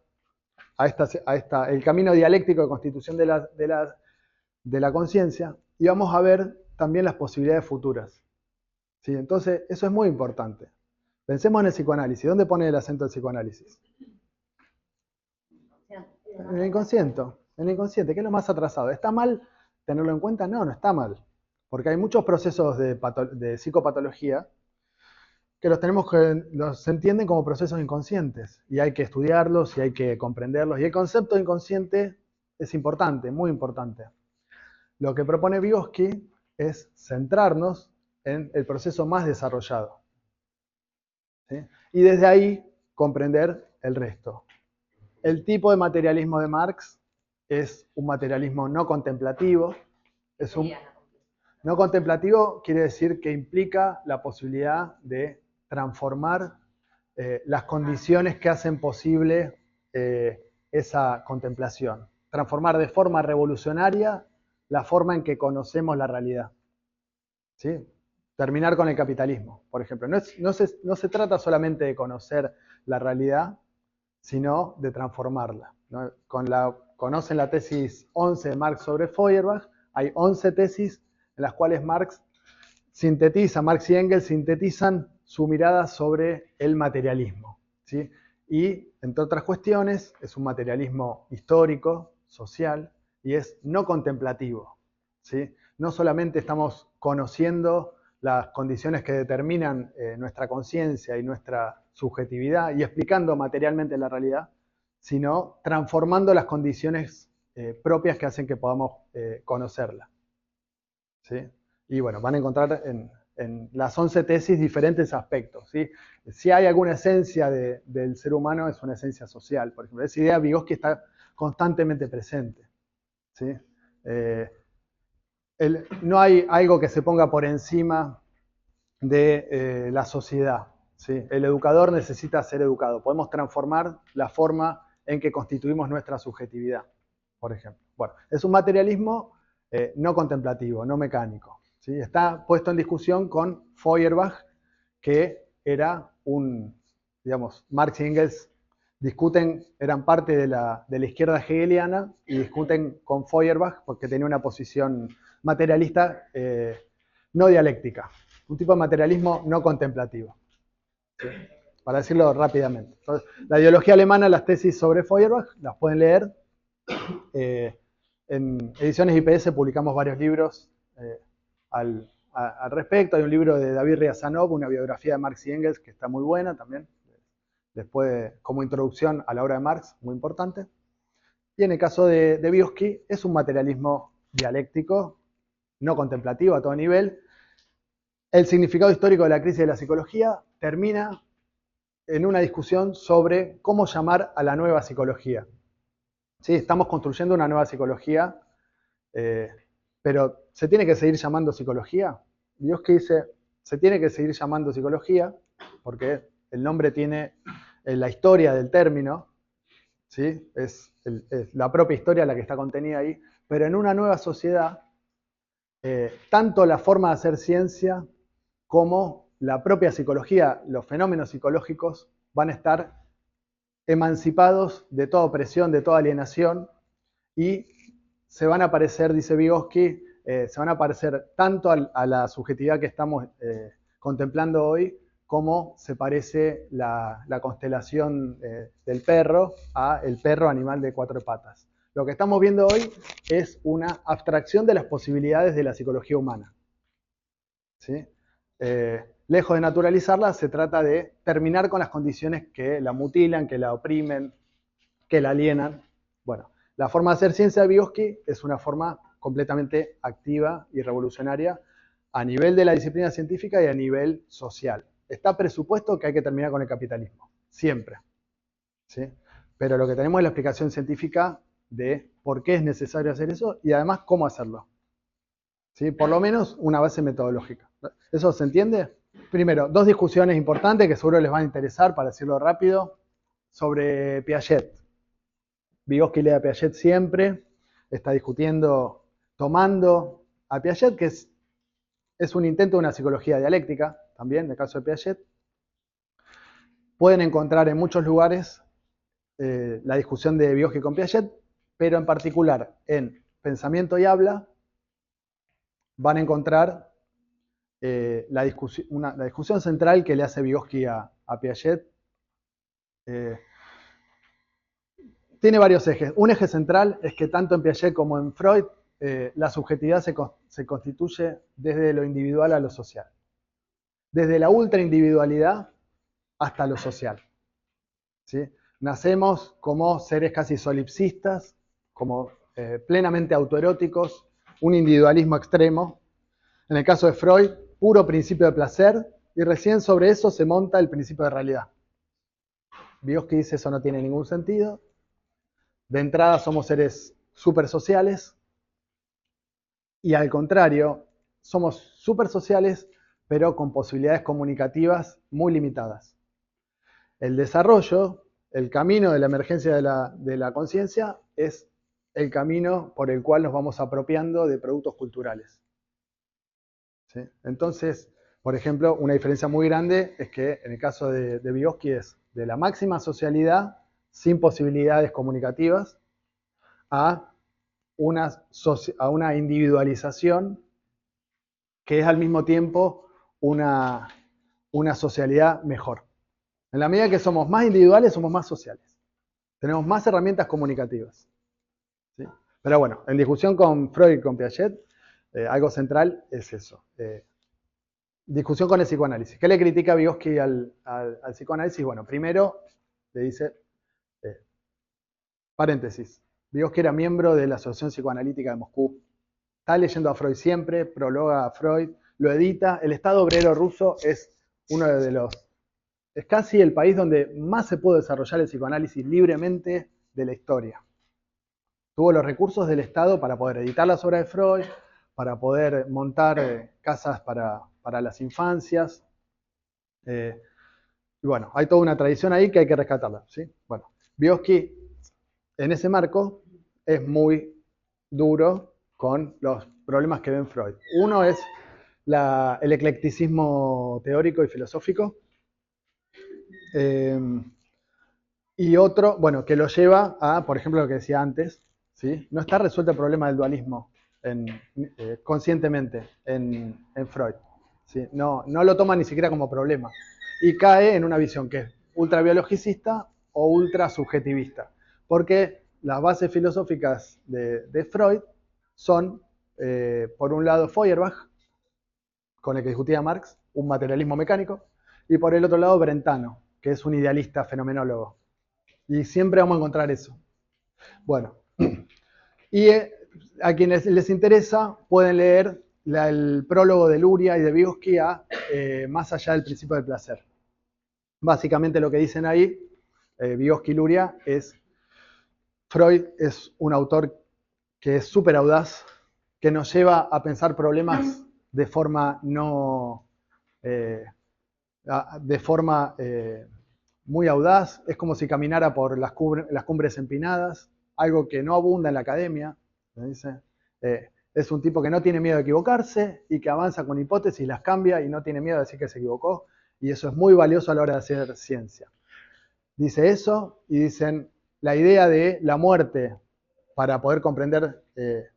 Speaker 1: el camino dialéctico de constitución de la conciencia, y vamos a ver también las posibilidades futuras. ¿Sí? Entonces, eso es muy importante. Pensemos en el psicoanálisis. ¿Dónde pone el acento el psicoanálisis? En el inconsciente, que es lo más atrasado. ¿Está mal tenerlo en cuenta? No, no está mal. Porque hay muchos procesos de psicopatología que los entienden como procesos inconscientes. Y hay que estudiarlos y hay que comprenderlos. Y el concepto de inconsciente es importante, muy importante. Lo que propone Vygotsky es centrarnos en el proceso más desarrollado. ¿Sí? Y desde ahí comprender el resto. El tipo de materialismo de Marx es un materialismo no contemplativo. No contemplativo quiere decir que implica la posibilidad de transformar las condiciones que hacen posible esa contemplación. Transformar de forma revolucionaria la forma en que conocemos la realidad. ¿Sí? terminar con el capitalismo, por ejemplo. No se trata solamente de conocer la realidad, sino de transformarla, ¿no? Conocen la tesis 11 de Marx sobre Feuerbach, hay 11 tesis en las cuales Marx y Engels sintetizan su mirada sobre el materialismo, ¿sí? Y, entre otras cuestiones, es un materialismo histórico, social, y es no contemplativo, ¿sí? No solamente estamos conociendo las condiciones que determinan nuestra conciencia y nuestra subjetividad y explicando materialmente la realidad, sino transformando las condiciones propias que hacen que podamos conocerla, ¿sí? Y bueno, van a encontrar en las 11 tesis diferentes aspectos, ¿sí? Si hay alguna esencia del ser humano, es una esencia social, por ejemplo. Esa idea Vygotsky está constantemente presente, ¿sí? No hay algo que se ponga por encima de la sociedad, ¿sí? El educador necesita ser educado. Podemos transformar la forma en que constituimos nuestra subjetividad, por ejemplo. Bueno, es un materialismo no contemplativo, no mecánico, ¿sí? Está puesto en discusión con Feuerbach, que era digamos, Marx y Engels discuten, eran parte de la izquierda hegeliana y discuten con Feuerbach porque tenía una posición materialista no dialéctica, un tipo de materialismo no contemplativo, ¿sí? Para decirlo rápidamente. Entonces, la ideología alemana, las tesis sobre Feuerbach, las pueden leer. En Ediciones IPS publicamos varios libros al respecto. Hay un libro de David Riazanov, una biografía de Marx y Engels, que está muy buena también, después como introducción a la obra de Marx, muy importante. Y en el caso de Vygotsky, es un materialismo dialéctico, no contemplativo a todo nivel. El significado histórico de la crisis de la psicología termina en una discusión sobre cómo llamar a la nueva psicología. ¿Sí? Estamos construyendo una nueva psicología, pero ¿se tiene que seguir llamando psicología? Vygotsky dice, se tiene que seguir llamando psicología, porque el nombre tiene la historia del término, ¿sí? Es la propia historia la que está contenida ahí, pero en una nueva sociedad, tanto la forma de hacer ciencia como la propia psicología, los fenómenos psicológicos van a estar emancipados de toda opresión, de toda alienación, y se van a parecer, dice Vygotsky, se van a parecer tanto a la subjetividad que estamos contemplando hoy, como se parece la constelación del perro a el perro animal de 4 patas. Lo que estamos viendo hoy es una abstracción de las posibilidades de la psicología humana, ¿sí? Lejos de naturalizarla, se trata de terminar con las condiciones que la mutilan, que la oprimen, que la alienan. Bueno, la forma de hacer ciencia de Vygotsky es una forma completamente activa y revolucionaria a nivel de la disciplina científica y a nivel social. Está presupuesto que hay que terminar con el capitalismo, siempre, ¿sí? Pero lo que tenemos es la explicación científica de por qué es necesario hacer eso y además cómo hacerlo, ¿sí? Por lo menos una base metodológica. ¿Eso se entiende? Primero, 2 discusiones importantes que seguro les van a interesar, para decirlo rápido, sobre Piaget. Vygotsky lee a Piaget siempre, está discutiendo, tomando a Piaget, que es un intento de una psicología dialéctica, también, en el caso de Piaget. Pueden encontrar en muchos lugares la discusión de Vygotsky con Piaget, pero en particular en Pensamiento y Habla van a encontrar la discusión central que le hace Vygotsky a Piaget. Tiene varios ejes. Un eje central es que tanto en Piaget como en Freud la subjetividad se constituye desde lo individual a lo social. Desde la ultraindividualidad hasta lo social, ¿sí? Nacemos como seres casi solipsistas, como plenamente autoeróticos, un individualismo extremo. En el caso de Freud, puro principio de placer, y recién sobre eso se monta el principio de realidad. Vygotsky dice eso no tiene ningún sentido. De entrada somos seres supersociales, y al contrario, somos supersociales, pero con posibilidades comunicativas muy limitadas. El desarrollo, el camino de la emergencia de la conciencia, es el camino por el cual nos vamos apropiando de productos culturales, ¿sí? Entonces, Por ejemplo, una diferencia muy grande es que en el caso de Vygotsky es de la máxima socialidad sin posibilidades comunicativas a una individualización que es al mismo tiempo una socialidad mejor. En la medida que somos más individuales, somos más sociales. Tenemos más herramientas comunicativas. ¿Sí? Pero bueno, en discusión con Freud y con Piaget, algo central es eso. Discusión con el psicoanálisis. ¿Qué le critica Vygotsky al psicoanálisis? Bueno, primero le dice, paréntesis, Vygotsky era miembro de la Asociación Psicoanalítica de Moscú. Está leyendo a Freud siempre, prologa a Freud, lo edita. El Estado obrero ruso es uno de los... Es casi el país donde más se pudo desarrollar el psicoanálisis libremente de la historia. Tuvo los recursos del Estado para poder editar las obras de Freud, para poder montar casas para las infancias. Y bueno, hay toda una tradición ahí que hay que rescatarla, ¿sí? Bueno, Vygotsky en ese marco es muy duro con los problemas que ven Freud. Uno es el eclecticismo teórico y filosófico. Y otro, bueno, que lo lleva a, por ejemplo, lo que decía antes, ¿sí? No está resuelto el problema del dualismo conscientemente en Freud. ¿Sí? No lo toma ni siquiera como problema. Y cae en una visión que es ultrabiologicista o ultrasubjetivista. Porque las bases filosóficas de Freud son, por un lado, Feuerbach, con el que discutía Marx, un materialismo mecánico, y por el otro lado, Brentano, que es un idealista fenomenólogo. Y siempre vamos a encontrar eso. Bueno, y a quienes les interesa pueden leer el prólogo de Luria y de Vygotsky a Más allá del principio del placer. Básicamente lo que dicen ahí, Vygotsky y Luria, es Freud es un autor que es súper audaz, que nos lleva a pensar problemas de forma no... muy audaz, es como si caminara por las cumbres empinadas, algo que no abunda en la academia. ¿Me dice? Es un tipo que no tiene miedo de equivocarse y que avanza con hipótesis, las cambia y no tiene miedo de decir que se equivocó. Y eso es muy valioso a la hora de hacer ciencia. Dice eso y dicen la idea de la muerte para poder comprender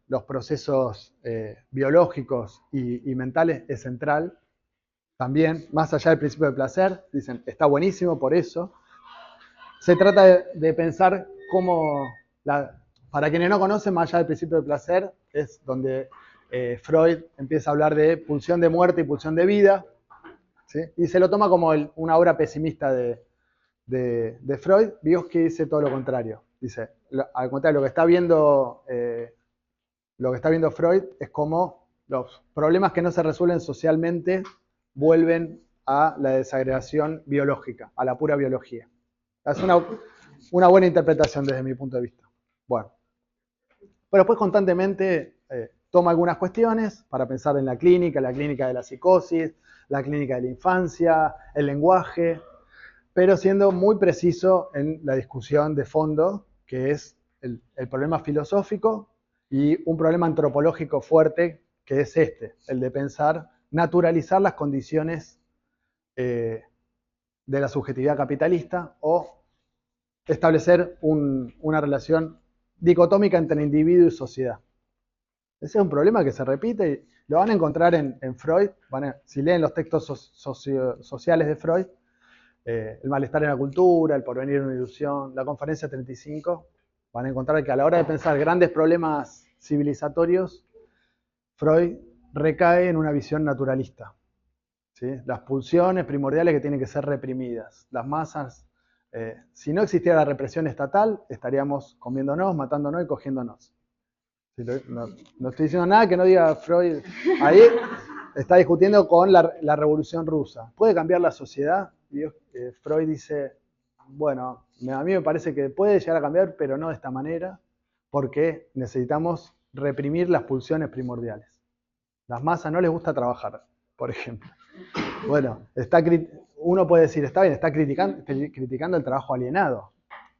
Speaker 1: los procesos biológicos y mentales es central. También, más allá del principio del placer, dicen, está buenísimo por eso. Se trata de pensar cómo, para quienes no conocen, más allá del principio del placer, es donde Freud empieza a hablar de pulsión de muerte y pulsión de vida, ¿sí? Y se lo toma como una obra pesimista de Freud. Vygotsky dice todo lo contrario. Dice, al contrario, lo que está viendo Freud es como los problemas que no se resuelven socialmente vuelven a la desagregación biológica, a la pura biología. Es una buena interpretación desde mi punto de vista. Bueno, pero después constantemente toma algunas cuestiones para pensar en la clínica de la psicosis, la clínica de la infancia, el lenguaje, pero siendo muy preciso en la discusión de fondo, que es el problema filosófico y un problema antropológico fuerte, que es el de pensar, naturalizar las condiciones de la subjetividad capitalista o establecer una relación dicotómica entre individuo y sociedad. Ese es un problema que se repite y lo van a encontrar en Freud. Si leen los textos sociales de Freud, el malestar en la cultura, el porvenir en una ilusión, la conferencia 35, van a encontrar que a la hora de pensar grandes problemas civilizatorios, Freud recae en una visión naturalista. ¿Sí? Las pulsiones primordiales que tienen que ser reprimidas. Las masas, si no existiera la represión estatal, estaríamos comiéndonos, matándonos y cogiéndonos. ¿Sí? No estoy diciendo nada que no diga Freud. Ahí está discutiendo con la Revolución Rusa. ¿Puede cambiar la sociedad? Freud dice, bueno, a mí me parece que puede llegar a cambiar, pero no de esta manera, porque necesitamos reprimir las pulsiones primordiales. Las masas no les gusta trabajar, por ejemplo. Bueno, uno puede decir, está bien, está criticando el trabajo alienado,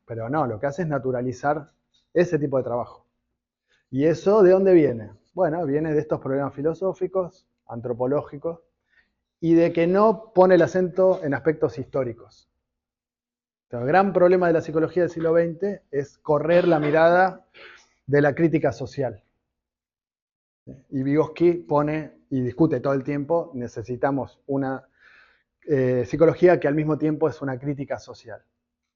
Speaker 1: pero no, lo que hace es naturalizar ese tipo de trabajo. ¿Y eso de dónde viene? Bueno, viene de estos problemas filosóficos, antropológicos, y de que no pone el acento en aspectos históricos. El gran problema de la psicología del siglo XX es correr la mirada de la crítica social. Y Vygotsky pone y discute todo el tiempo, necesitamos una psicología que al mismo tiempo es una crítica social.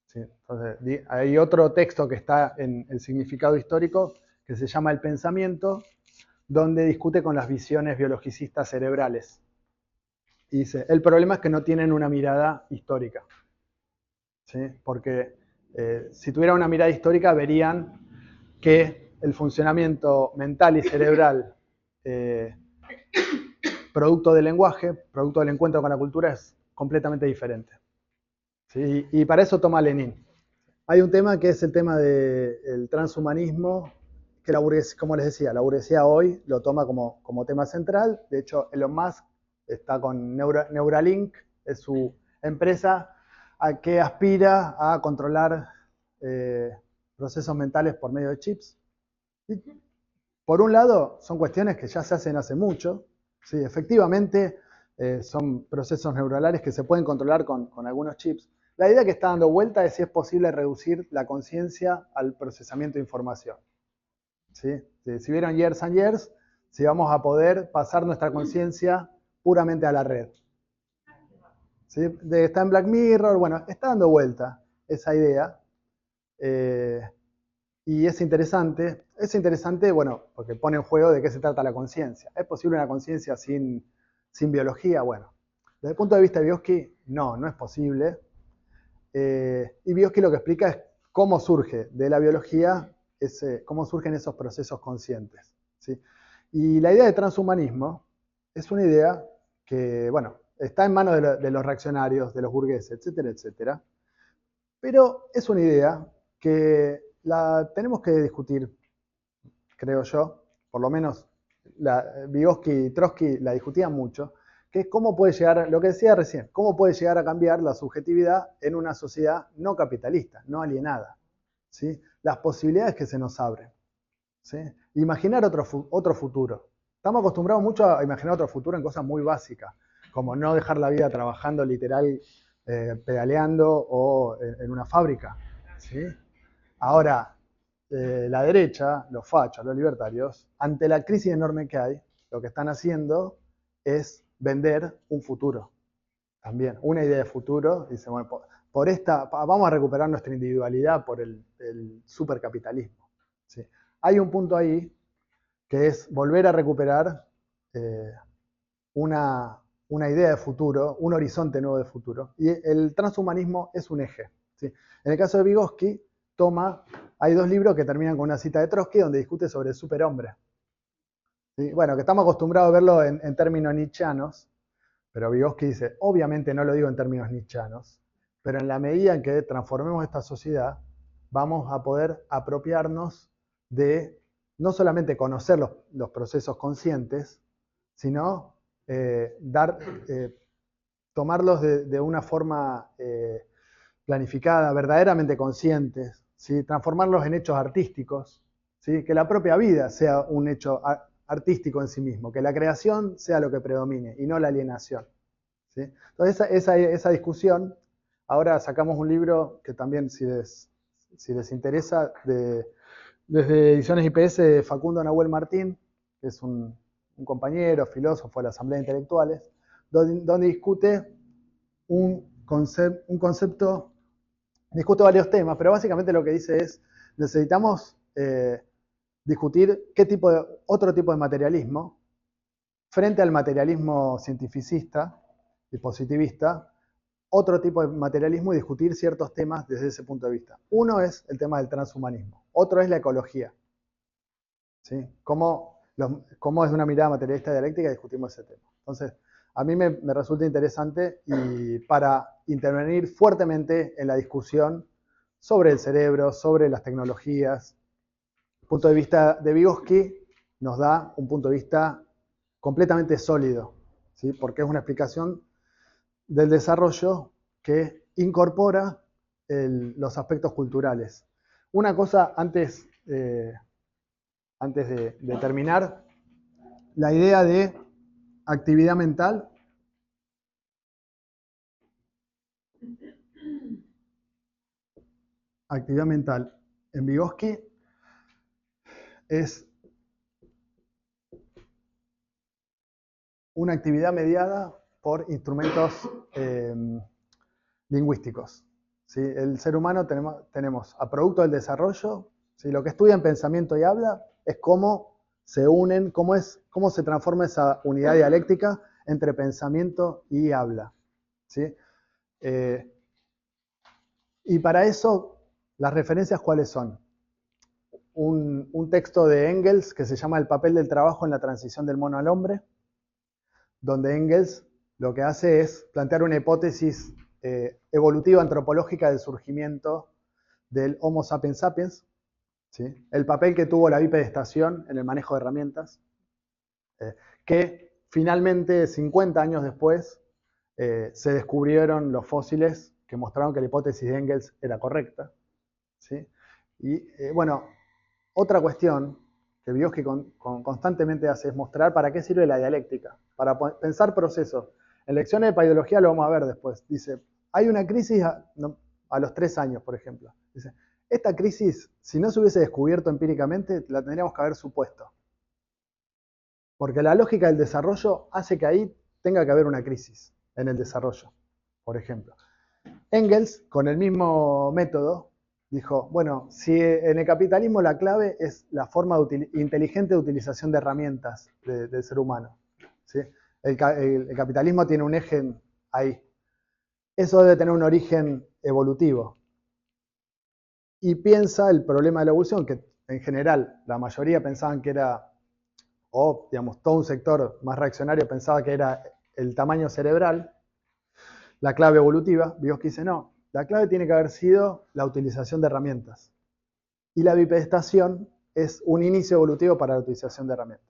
Speaker 1: ¿Sí? Entonces, hay otro texto que está en el significado histórico que se llama El pensamiento, donde discute con las visiones biologicistas cerebrales. Y dice, el problema es que no tienen una mirada histórica. ¿Sí? Porque si tuvieran una mirada histórica verían que el funcionamiento mental y cerebral producto del lenguaje, producto del encuentro con la cultura, es completamente diferente. ¿Sí? Y para eso toma Lenin. Hay un tema que es el tema del transhumanismo, que la burguesía, como les decía, la burguesía hoy lo toma como tema central. De hecho, Elon Musk está con Neuralink, es su empresa que aspira a controlar procesos mentales por medio de chips. Y por un lado, son cuestiones que ya se hacen hace mucho. Sí, efectivamente, son procesos neuronales que se pueden controlar con algunos chips. La idea que está dando vuelta es si es posible reducir la conciencia al procesamiento de información. ¿Sí? Si vieron Years and Years, si vamos a poder pasar nuestra conciencia puramente a la red. ¿Sí? Está en Black Mirror, bueno, está dando vuelta esa idea. Y es interesante, bueno, porque pone en juego de qué se trata la conciencia. ¿Es posible una conciencia sin biología? Bueno, desde el punto de vista de Vygotsky, no es posible. Y Vygotsky lo que explica es cómo surge de la biología, cómo surgen esos procesos conscientes. ¿Sí? Y la idea de transhumanismo es una idea que, bueno, está en manos de los reaccionarios, de los burgueses, etcétera, etcétera. Pero es una idea que la tenemos que discutir, creo yo, por lo menos Vygotsky y Trotsky la discutían mucho, que es cómo puede llegar, lo que decía recién, cómo puede llegar a cambiar la subjetividad en una sociedad no capitalista, no alienada. ¿Sí? Las posibilidades que se nos abren. ¿Sí? Imaginar otro futuro. Estamos acostumbrados mucho a imaginar otro futuro en cosas muy básicas, como no dejar la vida trabajando literal, pedaleando o en una fábrica. ¿Sí? Ahora, la derecha, los fachos, los libertarios, ante la crisis enorme que hay, lo que están haciendo es vender un futuro. También, una idea de futuro. Dice, bueno, vamos a recuperar nuestra individualidad por el supercapitalismo. ¿Sí? Hay un punto ahí que es volver a recuperar una idea de futuro, un horizonte nuevo de futuro. Y el transhumanismo es un eje. ¿Sí? En el caso de Vygotsky, hay dos libros que terminan con una cita de Trotsky donde discute sobre el superhombre. ¿Sí? Bueno, que estamos acostumbrados a verlo en términos nietzschianos, pero Vygotsky dice, obviamente no lo digo en términos nietzschianos, pero en la medida en que transformemos esta sociedad, vamos a poder apropiarnos de no solamente conocer los procesos conscientes, sino tomarlos de una forma planificada, verdaderamente conscientes, ¿sí? Transformarlos en hechos artísticos, ¿sí? Que la propia vida sea un hecho artístico en sí mismo, que la creación sea lo que predomine y no la alienación. ¿Sí? Entonces esa discusión, ahora sacamos un libro que también si les interesa, desde Ediciones IPS de Facundo Nahuel Martín, que es un compañero, filósofo de la Asamblea de Intelectuales, donde discute un concepto, discute varios temas, pero básicamente lo que dice es, necesitamos discutir otro tipo de materialismo frente al materialismo cientificista y positivista, otro tipo de materialismo y discutir ciertos temas desde ese punto de vista. Uno es el tema del transhumanismo, otro es la ecología. ¿Sí? Cómo es una mirada materialista dialéctica discutimos ese tema. Entonces, a mí me resulta interesante y para intervenir fuertemente en la discusión sobre el cerebro, sobre las tecnologías. El punto de vista de Vygotsky nos da un punto de vista completamente sólido, ¿sí? Porque es una explicación del desarrollo que incorpora los aspectos culturales. Una cosa antes de terminar, la idea de actividad mental Actividad mental en Vygotsky es una actividad mediada por instrumentos lingüísticos. ¿Sí? El ser humano tenemos a producto del desarrollo, ¿sí? Lo que estudia en pensamiento y habla es cómo se unen, cómo se transforma esa unidad dialéctica entre pensamiento y habla. ¿Sí? Y para eso, las referencias, ¿cuáles son? Un texto de Engels que se llama El papel del trabajo en la transición del mono al hombre, donde Engels lo que hace es plantear una hipótesis evolutiva antropológica del surgimiento del Homo sapiens sapiens, ¿sí? El papel que tuvo la bipedestación en el manejo de herramientas, que finalmente, 50 años después, se descubrieron los fósiles que mostraron que la hipótesis de Engels era correcta, ¿sí? Y bueno, otra cuestión que Vygotsky constantemente hace es mostrar para qué sirve la dialéctica, para pensar procesos. En lecciones de paidología lo vamos a ver después. Dice, hay una crisis a los 3 años, por ejemplo. Dice, esta crisis, si no se hubiese descubierto empíricamente, la tendríamos que haber supuesto. Porque la lógica del desarrollo hace que ahí tenga que haber una crisis en el desarrollo, por ejemplo. Engels, con el mismo método, dijo, bueno, si en el capitalismo la clave es la forma inteligente de utilización de herramientas del ser humano, ¿sí? El capitalismo tiene un eje ahí. Eso debe tener un origen evolutivo. Y piensa el problema de la evolución, que en general la mayoría pensaban que era, o digamos, todo un sector más reaccionario pensaba que era el tamaño cerebral, la clave evolutiva. Vygotsky dice, no, la clave tiene que haber sido la utilización de herramientas. Y la bipedestación es un inicio evolutivo para la utilización de herramientas.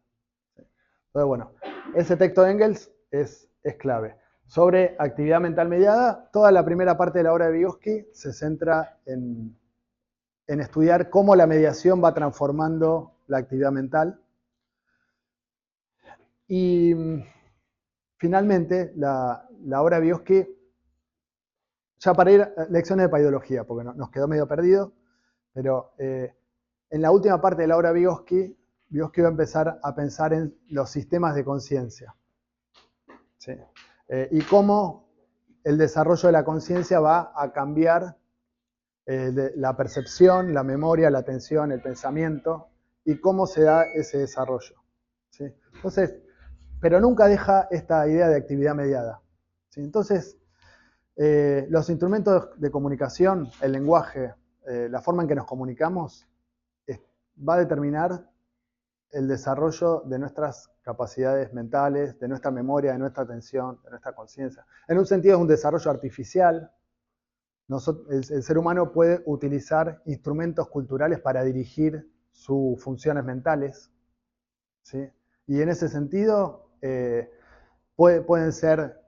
Speaker 1: Entonces, bueno, ese texto de Engels es clave. Sobre actividad mental mediada, toda la primera parte de la obra de Vygotsky se centra en estudiar cómo la mediación va transformando la actividad mental. Y finalmente, la obra de Vygotsky, ya para ir a lecciones de paidología, porque nos quedó medio perdido, pero en la última parte de la obra de Vygotsky va a empezar a pensar en los sistemas de conciencia, ¿sí? Y cómo el desarrollo de la conciencia va a cambiar la percepción, la memoria, la atención, el pensamiento, y cómo se da ese desarrollo, ¿sí? Entonces, pero nunca deja esta idea de actividad mediada, ¿sí? Entonces, los instrumentos de comunicación, el lenguaje, la forma en que nos comunicamos, va a determinar el desarrollo de nuestras capacidades mentales, de nuestra memoria, de nuestra atención, de nuestra conciencia. En un sentido es un desarrollo artificial. El ser humano puede utilizar instrumentos culturales para dirigir sus funciones mentales, ¿sí? Y en ese sentido pueden ser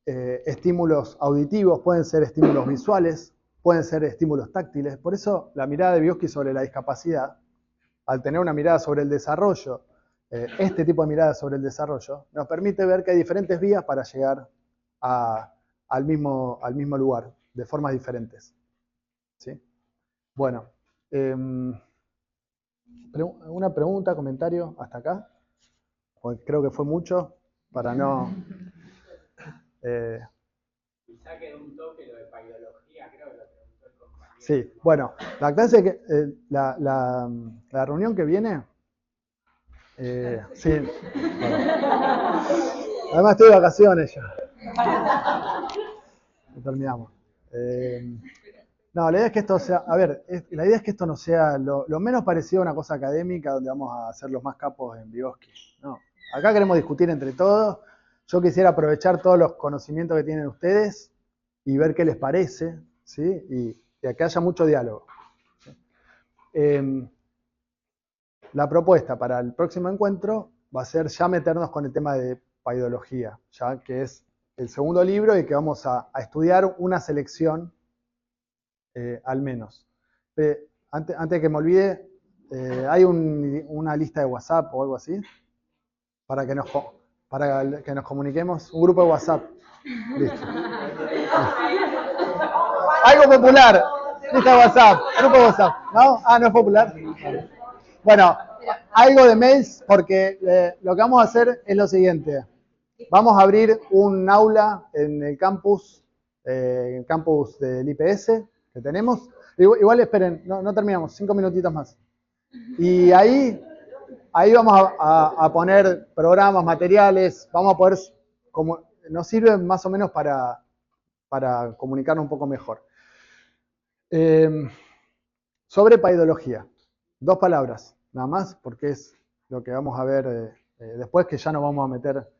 Speaker 1: estímulos auditivos, pueden ser estímulos visuales, pueden ser estímulos táctiles. Por eso la mirada de Vygotsky sobre la discapacidad, al tener una mirada sobre el desarrollo, este tipo de mirada sobre el desarrollo, nos permite ver que hay diferentes vías para llegar al mismo lugar, de formas diferentes, ¿sí? Bueno, una pregunta, comentario hasta acá, porque creo que fue mucho, para no...
Speaker 3: Quizá quedó un toque lo de paidología, creo que lo preguntó el compañero.
Speaker 1: Sí, bueno, la clase, la reunión que viene, sí, bueno. Además estoy de vacaciones ya. Terminamos. No, la idea es que esto sea, a ver, la idea es que esto no sea lo menos parecido a una cosa académica donde vamos a ser los más capos en Vygotsky. No, acá queremos discutir entre todos. Yo quisiera aprovechar todos los conocimientos que tienen ustedes y ver qué les parece, ¿sí? Y que haya mucho diálogo, ¿sí? La propuesta para el próximo encuentro va a ser ya meternos con el tema de paidología, ya que es el segundo libro y que vamos a estudiar una selección al menos. Antes de que me olvide, ¿hay una lista de WhatsApp o algo así? Para que nos comuniquemos. Un grupo de WhatsApp. Listo. Algo popular. Lista de WhatsApp, grupo de WhatsApp. ¿No? Ah, no es popular. Bueno, algo de mails, porque lo que vamos a hacer es lo siguiente. Vamos a abrir un aula en el campus del IPS que tenemos. Igual esperen, no terminamos, 5 minutitos más. Y ahí vamos a poner programas, materiales, vamos a poder, nos sirve más o menos para comunicarnos un poco mejor. Sobre paidología, 2 palabras, nada más, porque es lo que vamos a ver después, que ya nos vamos a meter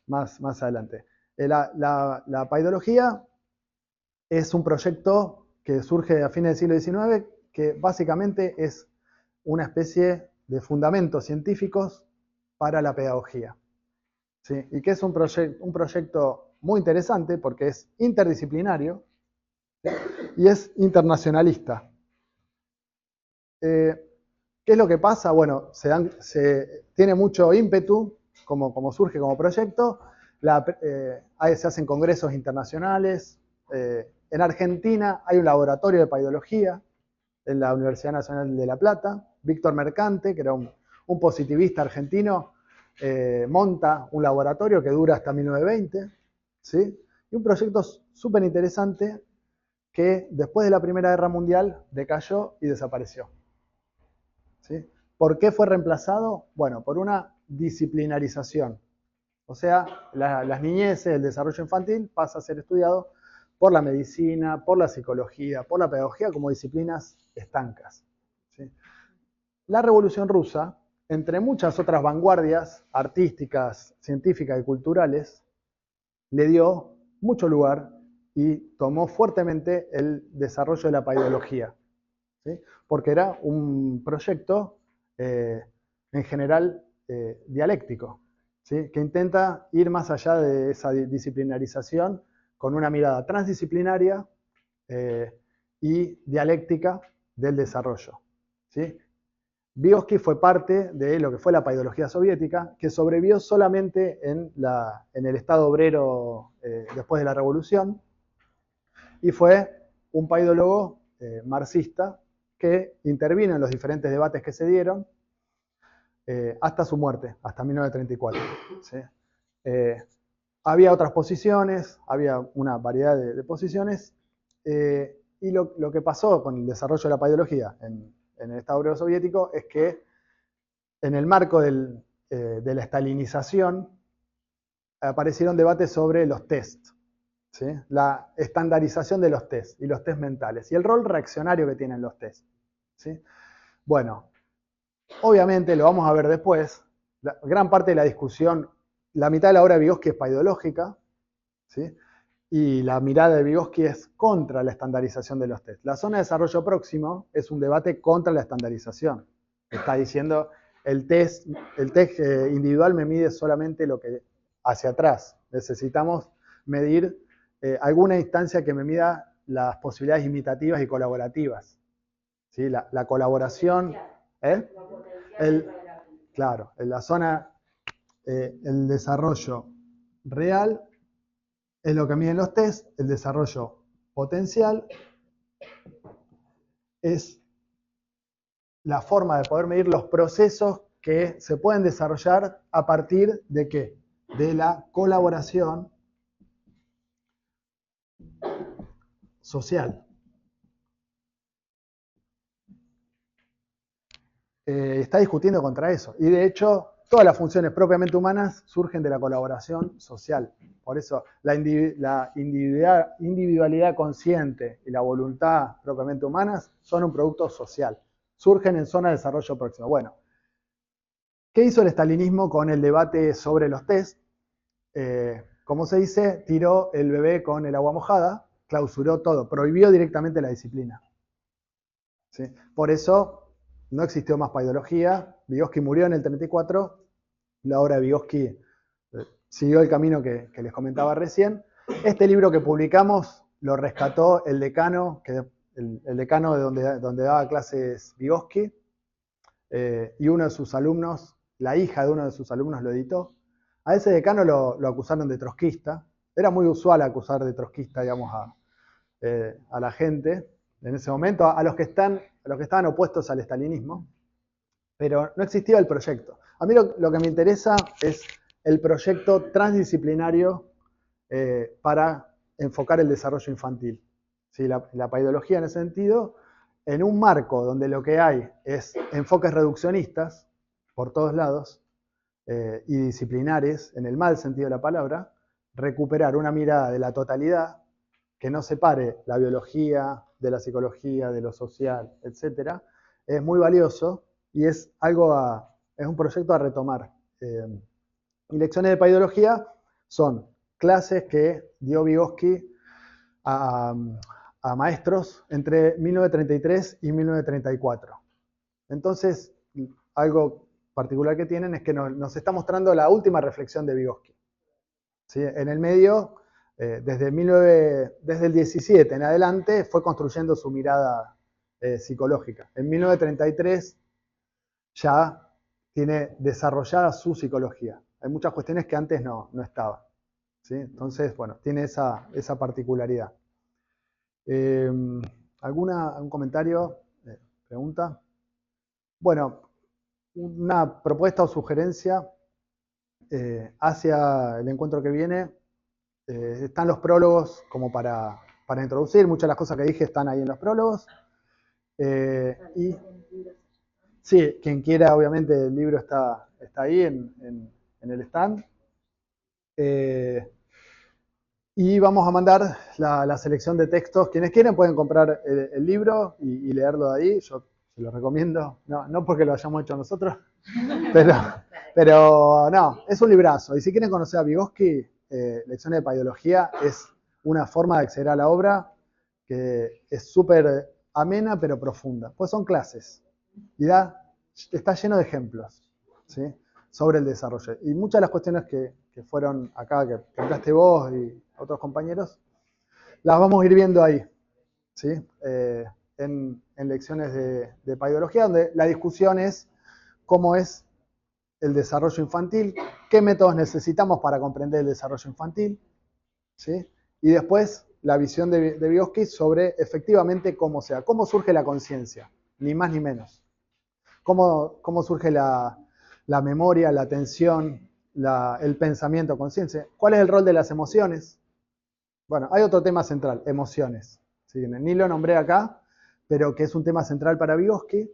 Speaker 1: más adelante. La paidología es un proyecto que surge a fines del siglo XIX, que básicamente es una especie de fundamentos científicos para la pedagogía. ¿Sí? Y que es un proyecto muy interesante porque es interdisciplinario, ¿sí? Y es internacionalista. ¿Qué es lo que pasa? Bueno, tiene mucho ímpetu como surge como proyecto. Se hacen congresos internacionales. En Argentina hay un laboratorio de paidología en la Universidad Nacional de La Plata. Víctor Mercante, que era un positivista argentino, monta un laboratorio que dura hasta 1920. ¿Sí? Y un proyecto súper interesante que después de la Primera Guerra Mundial decayó y desapareció. ¿Sí? ¿Por qué fue reemplazado? Bueno, por una disciplinarización. O sea, las niñeces, el desarrollo infantil pasa a ser estudiado por la medicina, por la psicología, por la pedagogía como disciplinas estancas. ¿Sí? La Revolución Rusa, entre muchas otras vanguardias artísticas, científicas y culturales, le dio mucho lugar y tomó fuertemente el desarrollo de la paidología. ¿Sí? Porque era un proyecto en general dialéctico, ¿sí? Que intenta ir más allá de esa disciplinarización con una mirada transdisciplinaria y dialéctica del desarrollo. ¿Sí? Vygotsky fue parte de lo que fue la paidología soviética, que sobrevivió solamente en el Estado obrero después de la Revolución, y fue un paidólogo marxista que intervino en los diferentes debates que se dieron hasta su muerte, hasta 1934. ¿Sí? Había otras posiciones, había una variedad de posiciones, y lo que pasó con el desarrollo de la paidología en el Estado obrero soviético es que en el marco de la estalinización aparecieron debates sobre los test, ¿sí? La estandarización de los test y los test mentales y el rol reaccionario que tienen los test. ¿Sí? Bueno, obviamente lo vamos a ver después, gran parte de la discusión, la mitad de la obra de Vygotsky es paidológica, ¿sí? Y la mirada de Vygotsky es contra la estandarización de los test. La zona de desarrollo próximo es un debate contra la estandarización. Está diciendo, el test individual me mide solamente lo que hacia atrás. Necesitamos medir alguna instancia que me mida las posibilidades imitativas y colaborativas. ¿Sí? La colaboración. Claro, en la zona, el desarrollo real es lo que miden los test, el desarrollo potencial es la forma de poder medir los procesos que se pueden desarrollar a partir de ¿qué? De la colaboración social. Está discutiendo contra eso. Y de hecho, todas las funciones propiamente humanas surgen de la colaboración social. Por eso, la individualidad consciente y la voluntad propiamente humanas son un producto social. Surgen en zona de desarrollo próximo. Bueno, ¿qué hizo el estalinismo con el debate sobre los test? Como se dice, tiró el bebé con el agua mojada, clausuró todo, prohibió directamente la disciplina. ¿Sí? Por eso no existió más paidología. Vygotsky murió en el 34. La obra de Vygotsky siguió el camino que les comentaba recién. Este libro que publicamos lo rescató el decano, el decano de donde daba clases Vygotsky, y uno de sus alumnos, la hija de uno de sus alumnos lo editó. A ese decano lo acusaron de trotskista. Era muy usual acusar de trotskista, digamos, a la gente en ese momento, a los que estaban opuestos al estalinismo, pero no existía el proyecto. A mí lo que me interesa es el proyecto transdisciplinario para enfocar el desarrollo infantil. ¿Sí? La paidología en ese sentido, en un marco donde lo que hay es enfoques reduccionistas por todos lados y disciplinares, en el mal sentido de la palabra, recuperar una mirada de la totalidad que no separe la biología de la psicología, de lo social, etc., es muy valioso y es un proyecto a retomar. Y lecciones de paidología son clases que dio Vygotsky a maestros entre 1933 y 1934. Entonces, algo particular que tienen es que nos está mostrando la última reflexión de Vygotsky. ¿Sí? En el medio, desde el 17 en adelante, fue construyendo su mirada psicológica. En 1933 ya tiene desarrollada su psicología. Hay muchas cuestiones que antes no estaban. ¿Sí? Entonces, bueno, tiene esa particularidad. ¿Algún comentario? ¿Pregunta? Bueno, una propuesta o sugerencia hacia el encuentro que viene. Están los prólogos como para introducir. Muchas de las cosas que dije están ahí en los prólogos. Y sí, quien quiera, obviamente, el libro está ahí en el stand. Y vamos a mandar la selección de textos. Quienes quieren pueden comprar el libro y leerlo de ahí. Yo se lo recomiendo. No porque lo hayamos hecho nosotros, pero no, es un librazo. Y si quieren conocer a Vygotsky, Lecciones de Paidología es una forma de acceder a la obra que es súper amena pero profunda. Pues son clases. Y está lleno de ejemplos, ¿sí? Sobre el desarrollo. Y muchas de las cuestiones que fueron acá, que entraste vos y otros compañeros, las vamos a ir viendo ahí, ¿sí? En lecciones de paidología, donde la discusión es cómo es el desarrollo infantil, qué métodos necesitamos para comprender el desarrollo infantil, ¿sí? Y después la visión de Vygotsky sobre efectivamente cómo surge la conciencia, ni más ni menos. Cómo surge la memoria, la atención, el pensamiento, conciencia. ¿Cuál es el rol de las emociones? Bueno, hay otro tema central, emociones. ¿Sí? Ni lo nombré acá, pero que es un tema central para Vygotsky,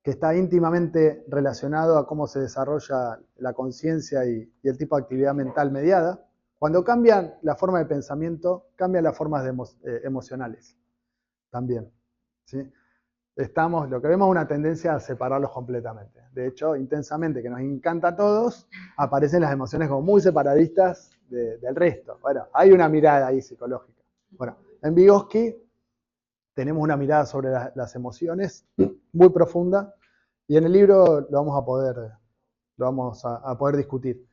Speaker 1: que está íntimamente relacionado a cómo se desarrolla la conciencia y el tipo de actividad mental mediada. Cuando cambian la forma de pensamiento, cambian las formas emocionales también. ¿Sí? Lo que vemos es una tendencia a separarlos completamente. De hecho, intensamente, que nos encanta a todos, aparecen las emociones como muy separadistas del resto. Bueno, hay una mirada ahí psicológica. Bueno, en Vygotsky tenemos una mirada sobre las emociones muy profunda y en el libro lo vamos a poder discutir.